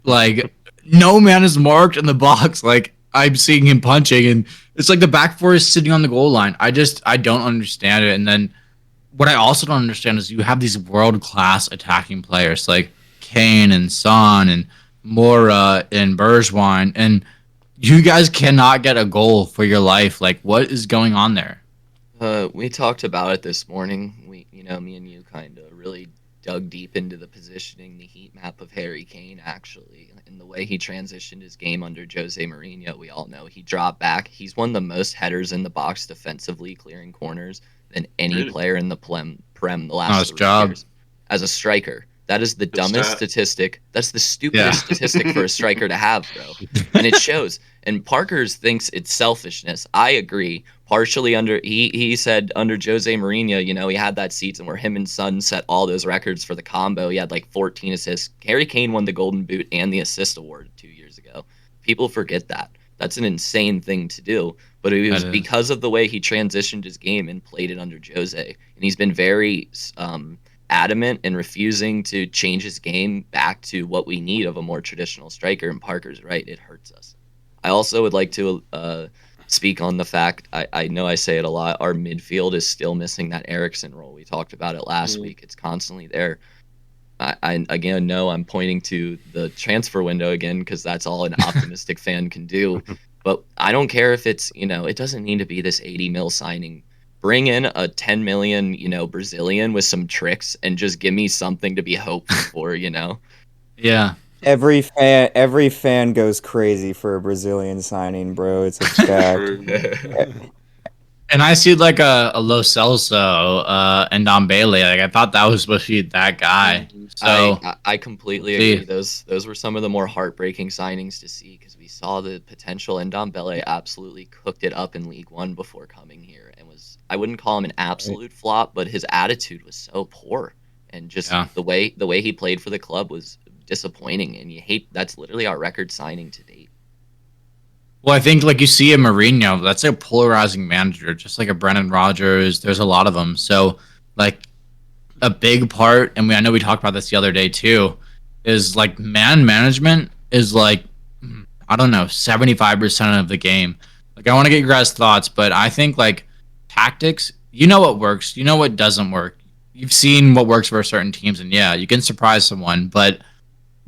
like no man is marked in the box. Like, I'm seeing him punching, and it's like the back four is sitting on the goal line. I don't understand it. And then what I also don't understand is you have these world class attacking players like Kane and Son and Mora and Bergwijn, and you guys cannot get a goal for your life. Like, what is going on there? We talked about it this morning. Me and you kind of really dug deep into the positioning, the heat map of Harry Kane, actually, and the way he transitioned his game under Jose Mourinho. We all know he dropped back. He's won the most headers in the box defensively, clearing corners, than any Really? player in the Prem the Nice last 3 job. years. As a striker, that is the Good dumbest stat. statistic. That's the stupidest Yeah. statistic for a striker to have, bro. And it shows. And Parker's thinks it's selfishness. I agree. Partially he said under Jose Mourinho, he had that season where him and Son set all those records for the combo. He had like 14 assists. Harry Kane won the Golden Boot and the assist award 2 years ago. People forget that. That's an insane thing to do. But it was That is. because of the way he transitioned his game and played it under Jose. And he's been very adamant in refusing to change his game back to what we need of a more traditional striker. And Parker's right. It hurts us. I also would like to speak on the fact, I know I say it a lot, our midfield is still missing that Eriksen role. We talked about it last week. It's constantly there. I again know I'm pointing to the transfer window again because that's all an optimistic fan can do. But I don't care if it's, it doesn't need to be this 80 mil signing. Bring in a 10 million, Brazilian with some tricks and just give me something to be hopeful for, Yeah. Every fan goes crazy for a Brazilian signing, bro. It's a fact. True. And I see like a Lo Celso and Dombele. Like, I thought that was supposed to be that guy. So I completely See. agree. Those were some of the more heartbreaking signings to see because we saw the potential, and Dombele absolutely cooked it up in League One before coming here, and I wouldn't call him an absolute flop, but his attitude was so poor, and just the way he played for the club was disappointing. And that's literally our record signing to date. well, I think like you see a Mourinho, that's a polarizing manager, just like a Brendan Rodgers. There's a lot of them. So like a big part, and I know we talked about this the other day too, is like man management is like, I don't know, 75% of the game. Like, I want to get your guys' thoughts, but I think like tactics, you know what works, you know what doesn't work. You've seen what works for certain teams, and yeah, you can surprise someone, but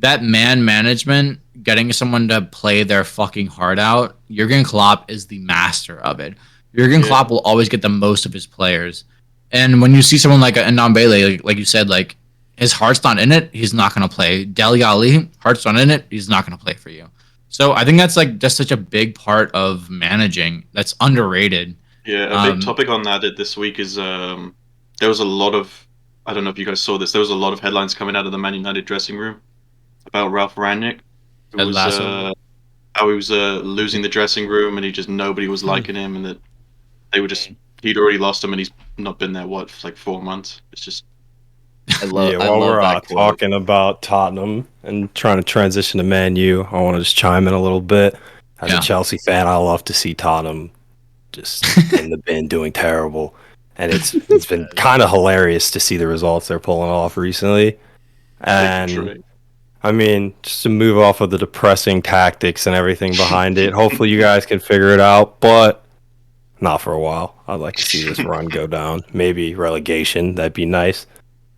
that man management, getting someone to play their fucking heart out, Jurgen Klopp is the master of it. Jurgen Klopp will always get the most of his players. And when you see someone like Ndombele, like you said, like his heart's not in it, he's not going to play. Dele Alli, heart's not in it, he's not going to play for you. So I think that's like just such a big part of managing that's underrated. Yeah, a big topic on that this week is there was a lot of, I don't know if you guys saw this, there was a lot of headlines coming out of the Man United dressing room about Ralph Rangnick, who was, how he was losing the dressing room, and nobody was liking him, and that they were just, he'd already lost him, and he's not been there, for like 4 months. It's just... While we're talking about Tottenham and trying to transition to Man U, I want to just chime in a little bit. As a Chelsea fan, I love to see Tottenham just in the bin doing terrible. And it's been kind of hilarious to see the results they're pulling off recently. And I mean, just to move off of the depressing tactics and everything behind it, hopefully you guys can figure it out, but not for a while. I'd like to see this run go down. Maybe relegation, that'd be nice.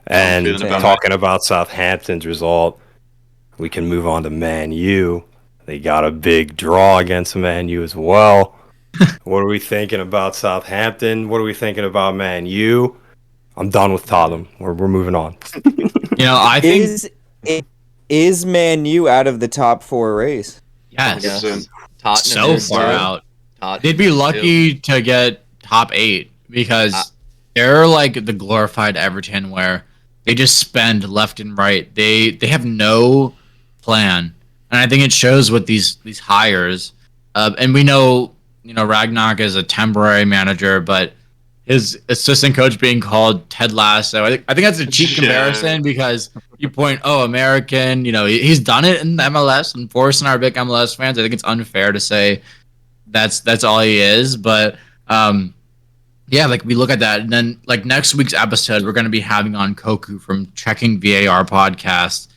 And talking about Southampton's result, we can move on to Man U. They got a big draw against Man U as well. What are we thinking about Southampton? What are we thinking about Man U? I'm done with Tottenham. We're moving on. I think is Man U out of the top 4 race? Yes. Tottenham So far out. Tottenham They'd be lucky to get top 8 because they're like the glorified Everton where they just spend left and right. They have no plan, and I think it shows with these hires. And we know Ragnar is a temporary manager, but his assistant coach being called Ted Lasso. I think that's a cheap comparison because you point, American. He's done it in MLS. And Forrest and I are big MLS fans. I think it's unfair to say that's all he is, but yeah, like we look at that, and then like next week's episode, we're going to be having on Koku from Checking VAR podcast.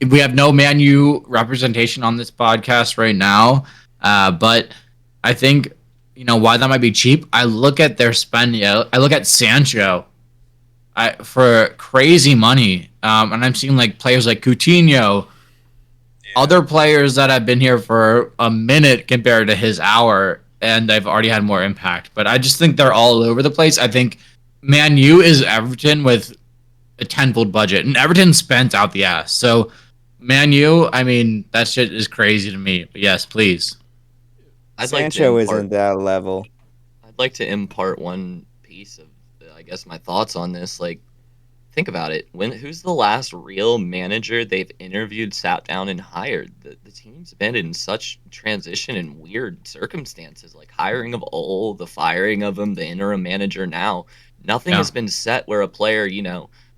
We have no Man U representation on this podcast right now, but I think why that might be cheap. I look at their spending. I look at Sancho, for crazy money, and I'm seeing like players like Coutinho, other players that have been here for a minute compared to his hour, and they've already had more impact. But I just think they're all over the place. I think Man U is Everton with a tenfold budget, and Everton spent out the ass. So Man U, I mean, that shit is crazy to me. But yes, please. Sancho isn't that level. I'd like to impart one piece of, I guess, my thoughts on this. Like, think about it. Who's the last real manager they've interviewed, sat down, and hired? The team's been in such transition and weird circumstances, like hiring of Ole, the firing of him, the interim manager now. Nothing has been set where a player,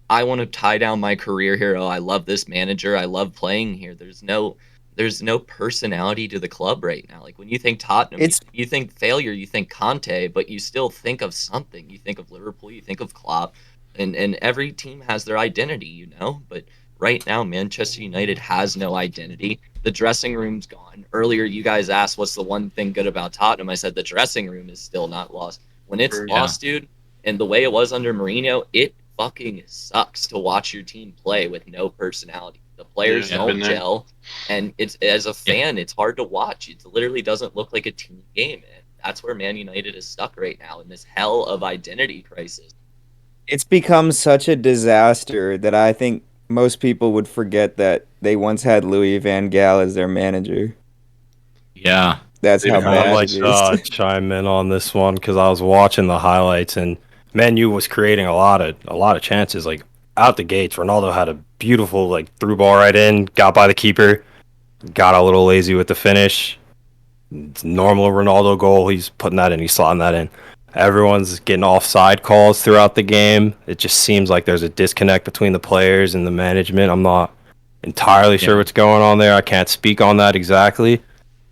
I want to tie down my career here. Oh, I love this manager. I love playing here. There's no personality to the club right now. Like when you think Tottenham, you think failure, you think Conte, but you still think of something. You think of Liverpool, you think of Klopp. And every team has their identity, but right now Manchester United has no identity. The dressing room's gone. Earlier you guys asked what's the one thing good about Tottenham. I said the dressing room is still not lost. When it's lost, dude, and the way it was under Mourinho, it fucking sucks to watch your team play with no personality. The players don't gel, and it's, as a fan, it's hard to watch. It literally doesn't look like a team game, and that's where Man United is stuck right now in this hell of identity crisis. It's become such a disaster that I think most people would forget that they once had Louis van Gaal as their manager. Yeah. That's how bad I'd like it is. to chime in on this one because I was watching the highlights and Man U was creating a lot of chances. Like out the gates, Ronaldo had a beautiful like through ball right in, got by the keeper, got a little lazy with the finish. It's normal Ronaldo goal. He's putting that in. He's slotting that in. Everyone's getting offside calls throughout the game. It just seems like there's a disconnect between the players and the management. I'm not entirely sure what's going on there. I can't speak on that exactly,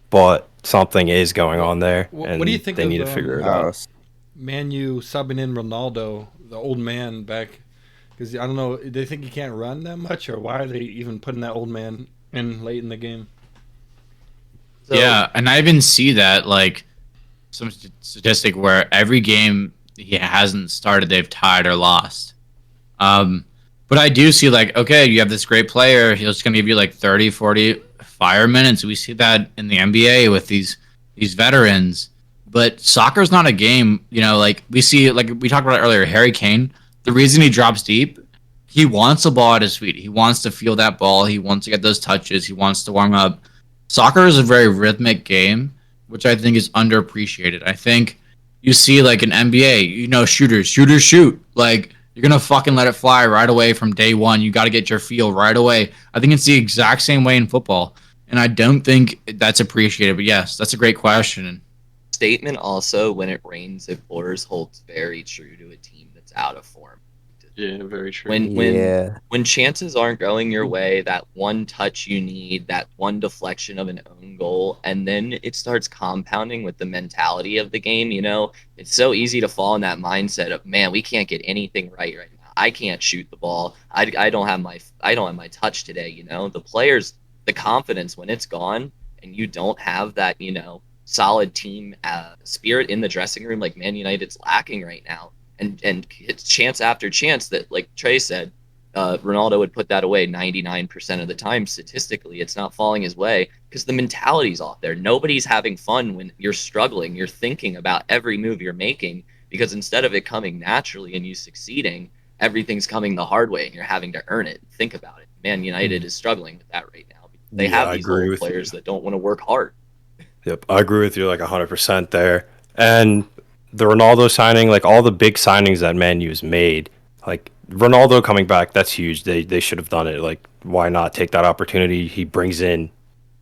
but something is going on there, and what do you think they need to figure it out. Man U subbing in Ronaldo, the old man, back because I don't know. They think he can't run that much, or why are they even putting that old man in late in the game? So, yeah, and I even see that like some statistic where every game he hasn't started, they've tied or lost. But I do see like, okay, you have this great player. He's going to give you like 30, 40 fire minutes. We see that in the NBA with these veterans. But soccer's not a game, like we see, like we talked about earlier, Harry Kane, the reason he drops deep, he wants the ball at his feet. He wants to feel that ball. He wants to get those touches. He wants to warm up. Soccer is a very rhythmic game, which I think is underappreciated. I think you see like an NBA, shooters shoot. Like you're going to fucking let it fly right away from day one. You got to get your feel right away. I think it's the exact same way in football. And I don't think that's appreciated. But yes, that's a great question. Statement also, when it rains, it pours, holds very true to a team that's out of form. Yeah, very true. When chances aren't going your way, that one touch you need, that one deflection of an own goal, and then it starts compounding with the mentality of the game. It's so easy to fall in that mindset of, man, we can't get anything right now. I can't shoot the ball. I don't have my touch today. The players, the confidence when it's gone, and you don't have that solid team spirit in the dressing room like Man United's lacking right now. And it's chance after chance that, like Trey said, Ronaldo would put that away 99% of the time. Statistically, it's not falling his way because the mentality's off there. Nobody's having fun when you're struggling. You're thinking about every move you're making because instead of it coming naturally and you succeeding, everything's coming the hard way and you're having to earn it. Think about it. Man United is struggling with that right now. They have these old players that don't want to work hard. Yep, I agree with you like 100% there. And the Ronaldo signing, like all the big signings that Man U's made, like Ronaldo coming back, that's huge. They should have done it. Like, why not take that opportunity? He brings in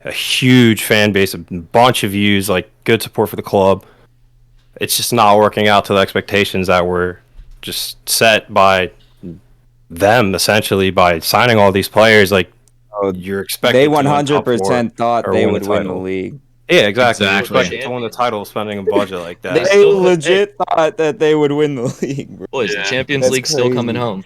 a huge fan base, a bunch of views, like good support for the club. It's just not working out to the expectations that were just set by them, essentially, by signing all these players. Like, Oh, you're expected they to win top four 100% thought or they win would the win the title. league. Yeah, exactly. You're Exactly. expected to win the title spending a budget like They that. They still- legit thought that they would win the league, bro. Boys, Yeah. the Champions That's League's still coming crazy. home.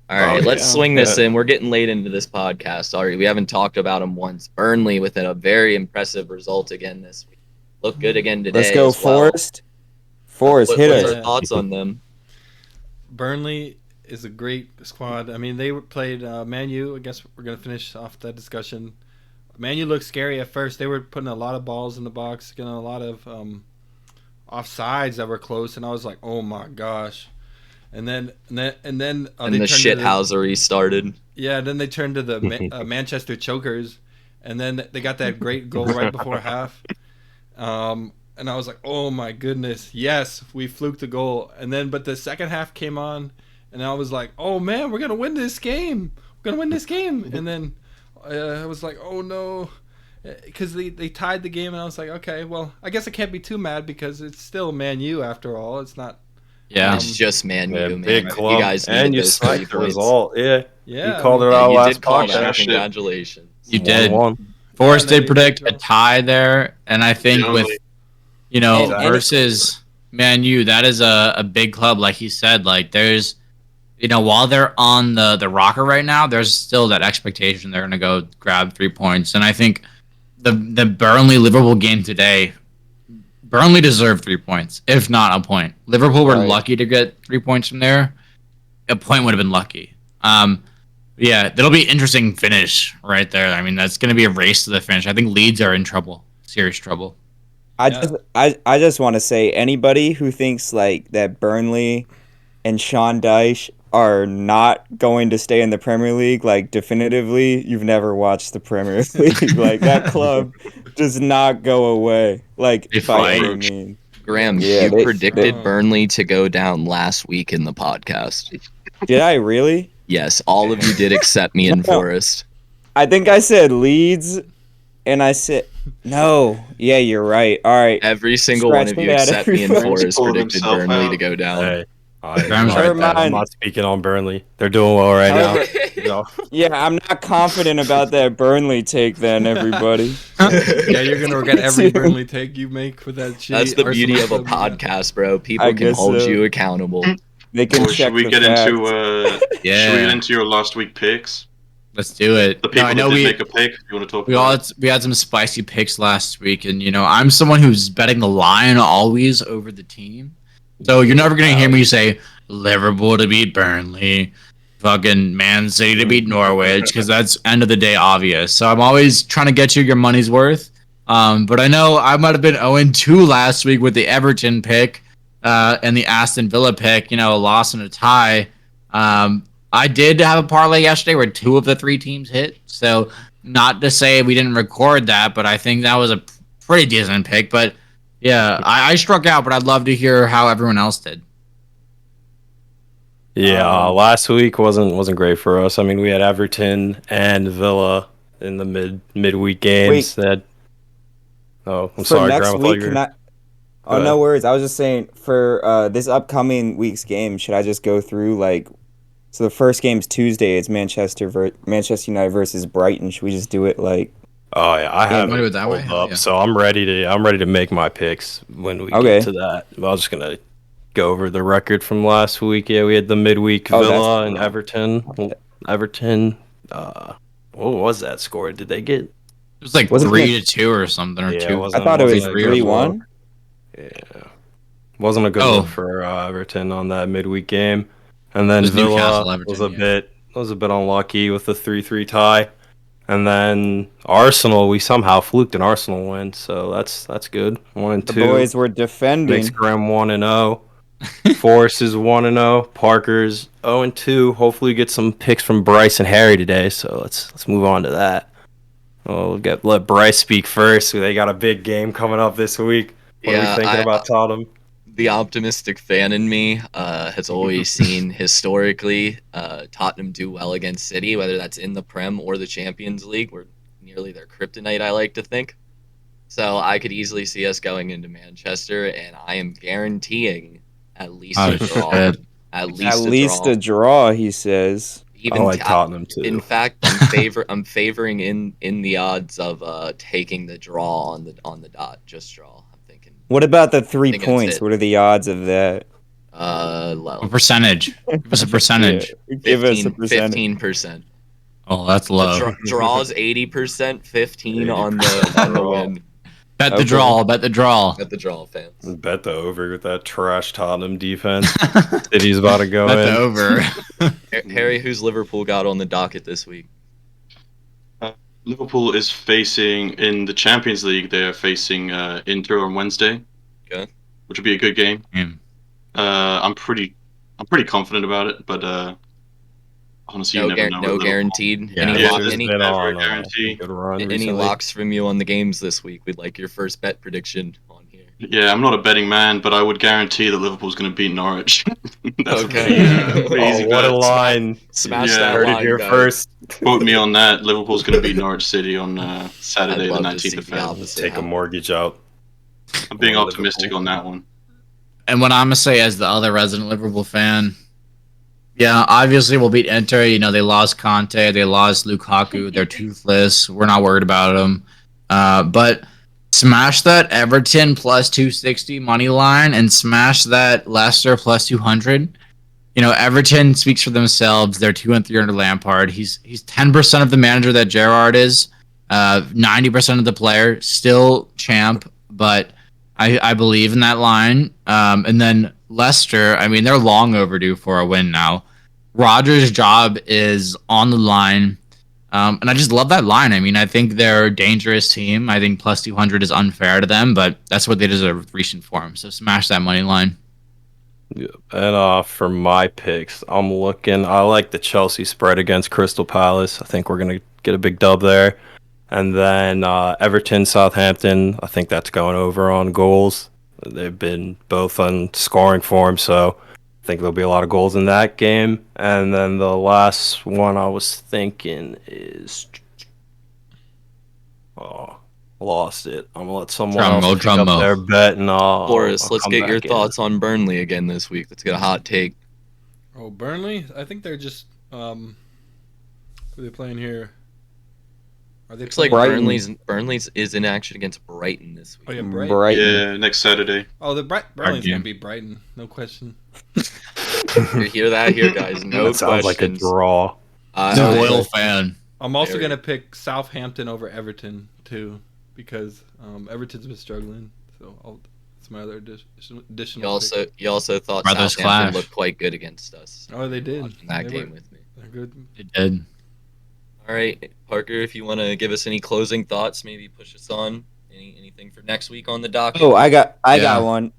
All right, Oh, let's yeah. swing this Yeah. in. We're getting late into this podcast. Sorry, we haven't talked about them once. Burnley with a very impressive result again this week. Look good again today. Let's go, as well. Forrest. Forrest, hit What's us. our Yeah. thoughts on them? Burnley is a great squad. I mean, they played Man U. I guess we're gonna finish off that discussion. Man U looked scary at first. They were putting a lot of balls in the box, getting a lot of offsides that were close, and I was like, oh my gosh. And then they And the turned to shithousery started. Yeah, then they turned to the Manchester Chokers, and then they got that great goal right before half. And I was like, oh my goodness, yes, we fluked the goal. And then, but the second half came on, and I was like, oh man, we're gonna win this game. We're gonna win this game. And then I was like, oh no, because they tied the game, and I was like, okay, well, I guess I can't be too mad because it's still Man U after all. It's not. Yeah. It's just Man U, Yeah, man. big club. You guys needed and you those 3 sniped the points. result. Yeah. Yeah, You called it Yeah, out you last did call that. podcast. Congratulations. You did. 1-1. Forrest Yeah, did predict a tie there, and I think Yeah, with like- And- versus Man U, that is a big club, like he said. Like there's, while they're on the rocker right now, there's still that expectation they're gonna go grab 3 points, and I think the Burnley Liverpool game today, Burnley deserved 3 points, if not a point. Liverpool were Right. lucky to get 3 points from there. A point would have been lucky. Yeah, that'll be interesting finish right there. I mean, that's going to be a race to the finish. I think Leeds are in trouble, serious trouble. I just want to say anybody who thinks like that Burnley and Sean Dyche are not going to stay in the Premier League, like definitively, you've never watched the Premier League. Like that club does not go away. Like They by any fight. means. Graham, Yeah, you they- predicted they- Burnley to go down last week in the podcast. Did I really? Yes, all of you did except me and No. Forrest. I think I said Leeds, and I said no. Yeah, you're right. All right. Every single one of Scratch you that, except me and everybody. Forrest Pulled predicted himself Burnley out. to go down. Hey, Graham's I'm, right there. I'm not speaking on Burnley. They're doing well right now. However- You know? Yeah, I'm not confident about that Burnley take. Then everybody. Yeah, you're gonna regret every Burnley take you make with that shit. That's the beauty of a podcast, bro. People I can guess hold so. you accountable. They can Or check should we the get facts. into should we get into your last week picks? Let's do it. The No, people I know that did we make a pick. You want to talk we about all it? we had some spicy picks last week, and I'm someone who's betting the line always over the team. So you're never gonna hear me say Liverpool to beat Burnley, fucking Man City to beat Norwich, because that's end of the day obvious. So I'm always trying to get you your money's worth. But I know I might have been 0-2 last week with the Everton pick and the Aston Villa pick. A loss and a tie. I did have a parlay yesterday where 2 of the 3 teams hit. So not to say we didn't record that, but I think that was a pretty decent pick. But yeah, I struck out, but I'd love to hear how everyone else did. Yeah, last week wasn't great for us. I mean, we had Everton and Villa in the midweek games. That I'm For sorry, next Graham. I thought week, you were... can I? Oh, ahead. no worries. I was just saying for this upcoming week's game, should I just go through like? So the first game's Tuesday. It's Manchester United versus Brighton. Should we just do it like? Oh yeah, I have wanna do it it that way? pulled up, Yeah. so I'm ready to make my picks when we Okay. get to that. I was just gonna go over the record from last week. Yeah, we had the midweek Oh, that's Villa and cool. Everton. Everton. What was that score? Did they get? It was like Wasn't 3-2 or something, or Yeah, 2. wasn't- I thought it was wasn't a good 3-1. Yeah, wasn't a good Oh. look for Everton on that midweek game. And then It was Newcastle, Villa Everton, was a bit unlucky with the 3-3 tie. And then Arsenal, we somehow fluked an Arsenal win, so that's good. 1-2. The boys were defending. Makes Graham 1-0. Forrest is 1-0. Parker's 0-2. Hopefully, we get some picks from Bryce and Harry today. So let's move on to that. Let Bryce speak first. They got a big game coming up this week. What are we thinking about Tottenham? The optimistic fan in me has always seen historically Tottenham do well against City, whether that's in the Prem or the Champions League. We're nearly their kryptonite, I like to think. So I could easily see us going into Manchester, and I am guaranteeing at least Oh, a draw. shit. At At least a least draw. a draw, he says. I like Tottenham too. In fact, I'm favoring in the odds of taking the draw on the dot. Just draw. I'm thinking. What about the 3 Thinking it's points? it. What are the odds of that? A percentage. Give us a percentage. Yeah, give us a percentage. 15%. Oh, that's low. Draws 80%, 15 on the win. Bet the Okay. draw. Bet the draw. At the draw, fans. Bet the over with that trash Tottenham defense. City's about to go Bet in. the over. Harry, who's Liverpool got on the docket this week? Liverpool is facing in the Champions League. They're facing Inter on Wednesday. Okay. Which would be a good game. Mm. I'm pretty confident about it, but honestly, you never know. No with Liverpool. guaranteed. Yeah, Yeah, There's there's been never on, a guarantee. good run Any recently. locks from you on the games this week? We'd like your first bet prediction on here. Yeah, I'm not a betting man, but I would guarantee that Liverpool's going to beat Norwich. That's Okay. a pretty easy Oh, what a bet. line! Smash Yeah. that Heard it line, here guys. first. Quote me on that. Liverpool's going to beat Norwich City on Saturday, I'd the love to 19th see of the February. opposite Take a happen. mortgage out. I'm being on optimistic Liverpool. on that one. And what I'm gonna say as the other resident Liverpool fan, yeah, obviously we'll beat Inter. You know, they lost Conte, they lost Lukaku, they're toothless. We're not worried about them. But smash that Everton plus 260 money line and smash that Leicester plus 200. You know, Everton speaks for themselves. They're 2-3 under Lampard. He's 10% of the manager that Gerrard is. 90% of the player, still champ, but I believe in that line. And then Leicester, I mean, they're long overdue for a win now. Rodgers' job is on the line. And I just love that line. I mean, I think they're a dangerous team. I think plus 200 is unfair to them, but that's what they deserve with recent form. So smash that money line. Yeah. And for my picks, I like the Chelsea spread against Crystal Palace. I think we're going to get a big dub there. And then Everton, Southampton, I think that's going over on goals. They've been both on scoring form, so I think there'll be a lot of goals in that game. And then the last one I was thinking is... Oh, lost it. I'm going to let someone else pick up their bet, and Forrest, I'll let's come get your back in. thoughts on Burnley again this week. Let's get a hot take. Oh, Burnley? I think they're just who are they playing here? Are they Looks like Brighton. Burnley's is in action against Brighton this week. Oh yeah, Brighton. Brighton. Yeah, next Saturday. Oh, the Burnley's game. gonna beat Brighton, no question. You hear that here, guys? No That sounds like a questions. draw. The loyal fan. I'm also Very. gonna pick Southampton over Everton too, because Everton's been struggling. So that's my other additional. You also thought Brothers Southampton clash. looked quite good against us. Pick. Oh, they did. Watching that They game were- with me. They're good. It did. All right, Parker, if you want to give us any closing thoughts, maybe push us on. Anything for next week on the docket? Oh, I got Yeah. one.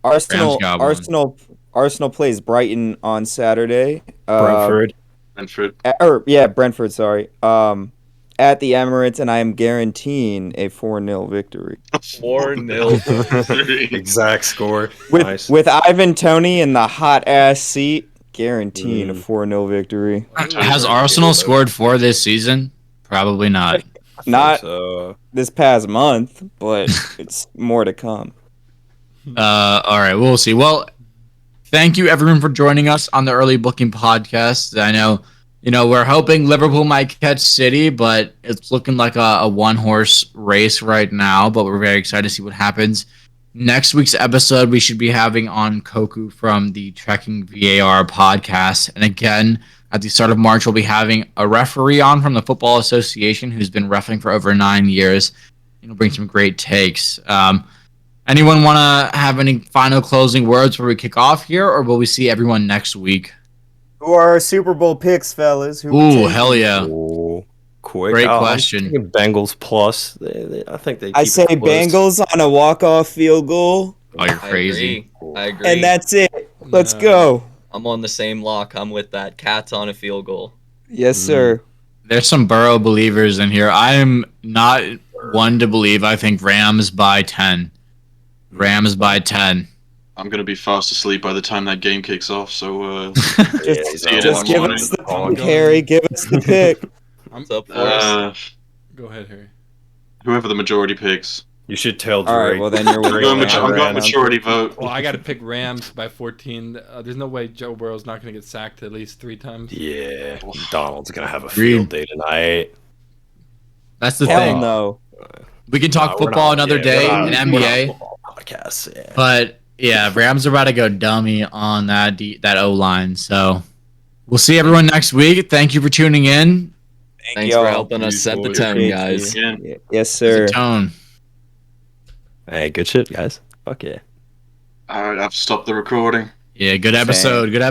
Arsenal got one. Arsenal plays Brighton on Saturday. Brentford. Brentford. Brentford, sorry. At the Emirates, and I am guaranteeing a 4-0 victory. 4-0. Exact score. With Nice. with Ivan Toney in the hot ass seat, guaranteeing a Mm. 4-0 victory. Has Arsenal scored 4 this season? Probably not. I think Not so. this past month, but it's more to come. All right, we'll see. Well, thank you everyone for joining us on the early booking podcast. I know, we're hoping Liverpool might catch City, but it's looking like a one-horse race right now, but we're very excited to see what happens. Next week's episode, we should be having on Koku from the Trekking VAR podcast. And again, at the start of March, we'll be having a referee on from the Football Association who's been reffing for over 9 years. He'll bring some great takes. Anyone want to have any final closing words before we kick off here, or will we see everyone next week? Who are our Super Bowl picks, fellas? Who we Ooh, taking? hell yeah. Ooh, quick. Great I'm question. thinking Bengals plus. I think they. I keep say it close. Bengals on a walk-off field goal, Oh, you're crazy. I agree. and that's it. Let's No. go. I'm on the same lock. I'm with that. Cats on a field goal. Yes, sir. There's some Burrow believers in here. I am not one to believe. I think Rams by 10. Rams by 10. I'm gonna be fast asleep by the time that game kicks off. So Just, see you just tomorrow give morning. us the Oh, pick, Harry. Give us the pick. What's up, Forrest? Go ahead, Harry. Whoever the majority picks. You should tell All right, Drake. well then you're with I'm the going, Atlanta I'm going Rams. majority vote. Well, I got to pick Rams by 14. There's no way Joe Burrow's not going to get sacked at least 3 times. Yeah, Donald's gonna have a Agreed. field day tonight. That's the Hell thing. no. We can talk We're football not- another yeah, day we're in not- we're not a NBA, football podcast. Yeah. but yeah, Rams are about to go dummy on that O line. So we'll see everyone next week. Thank you for tuning in. Thanks for helping us set the tone, Appreciate guys. you. Yeah. Yes, sir. The tone. Hey, good shit, guys. Fuck yeah. All right, I've stopped the recording. Yeah, good episode. Good episode.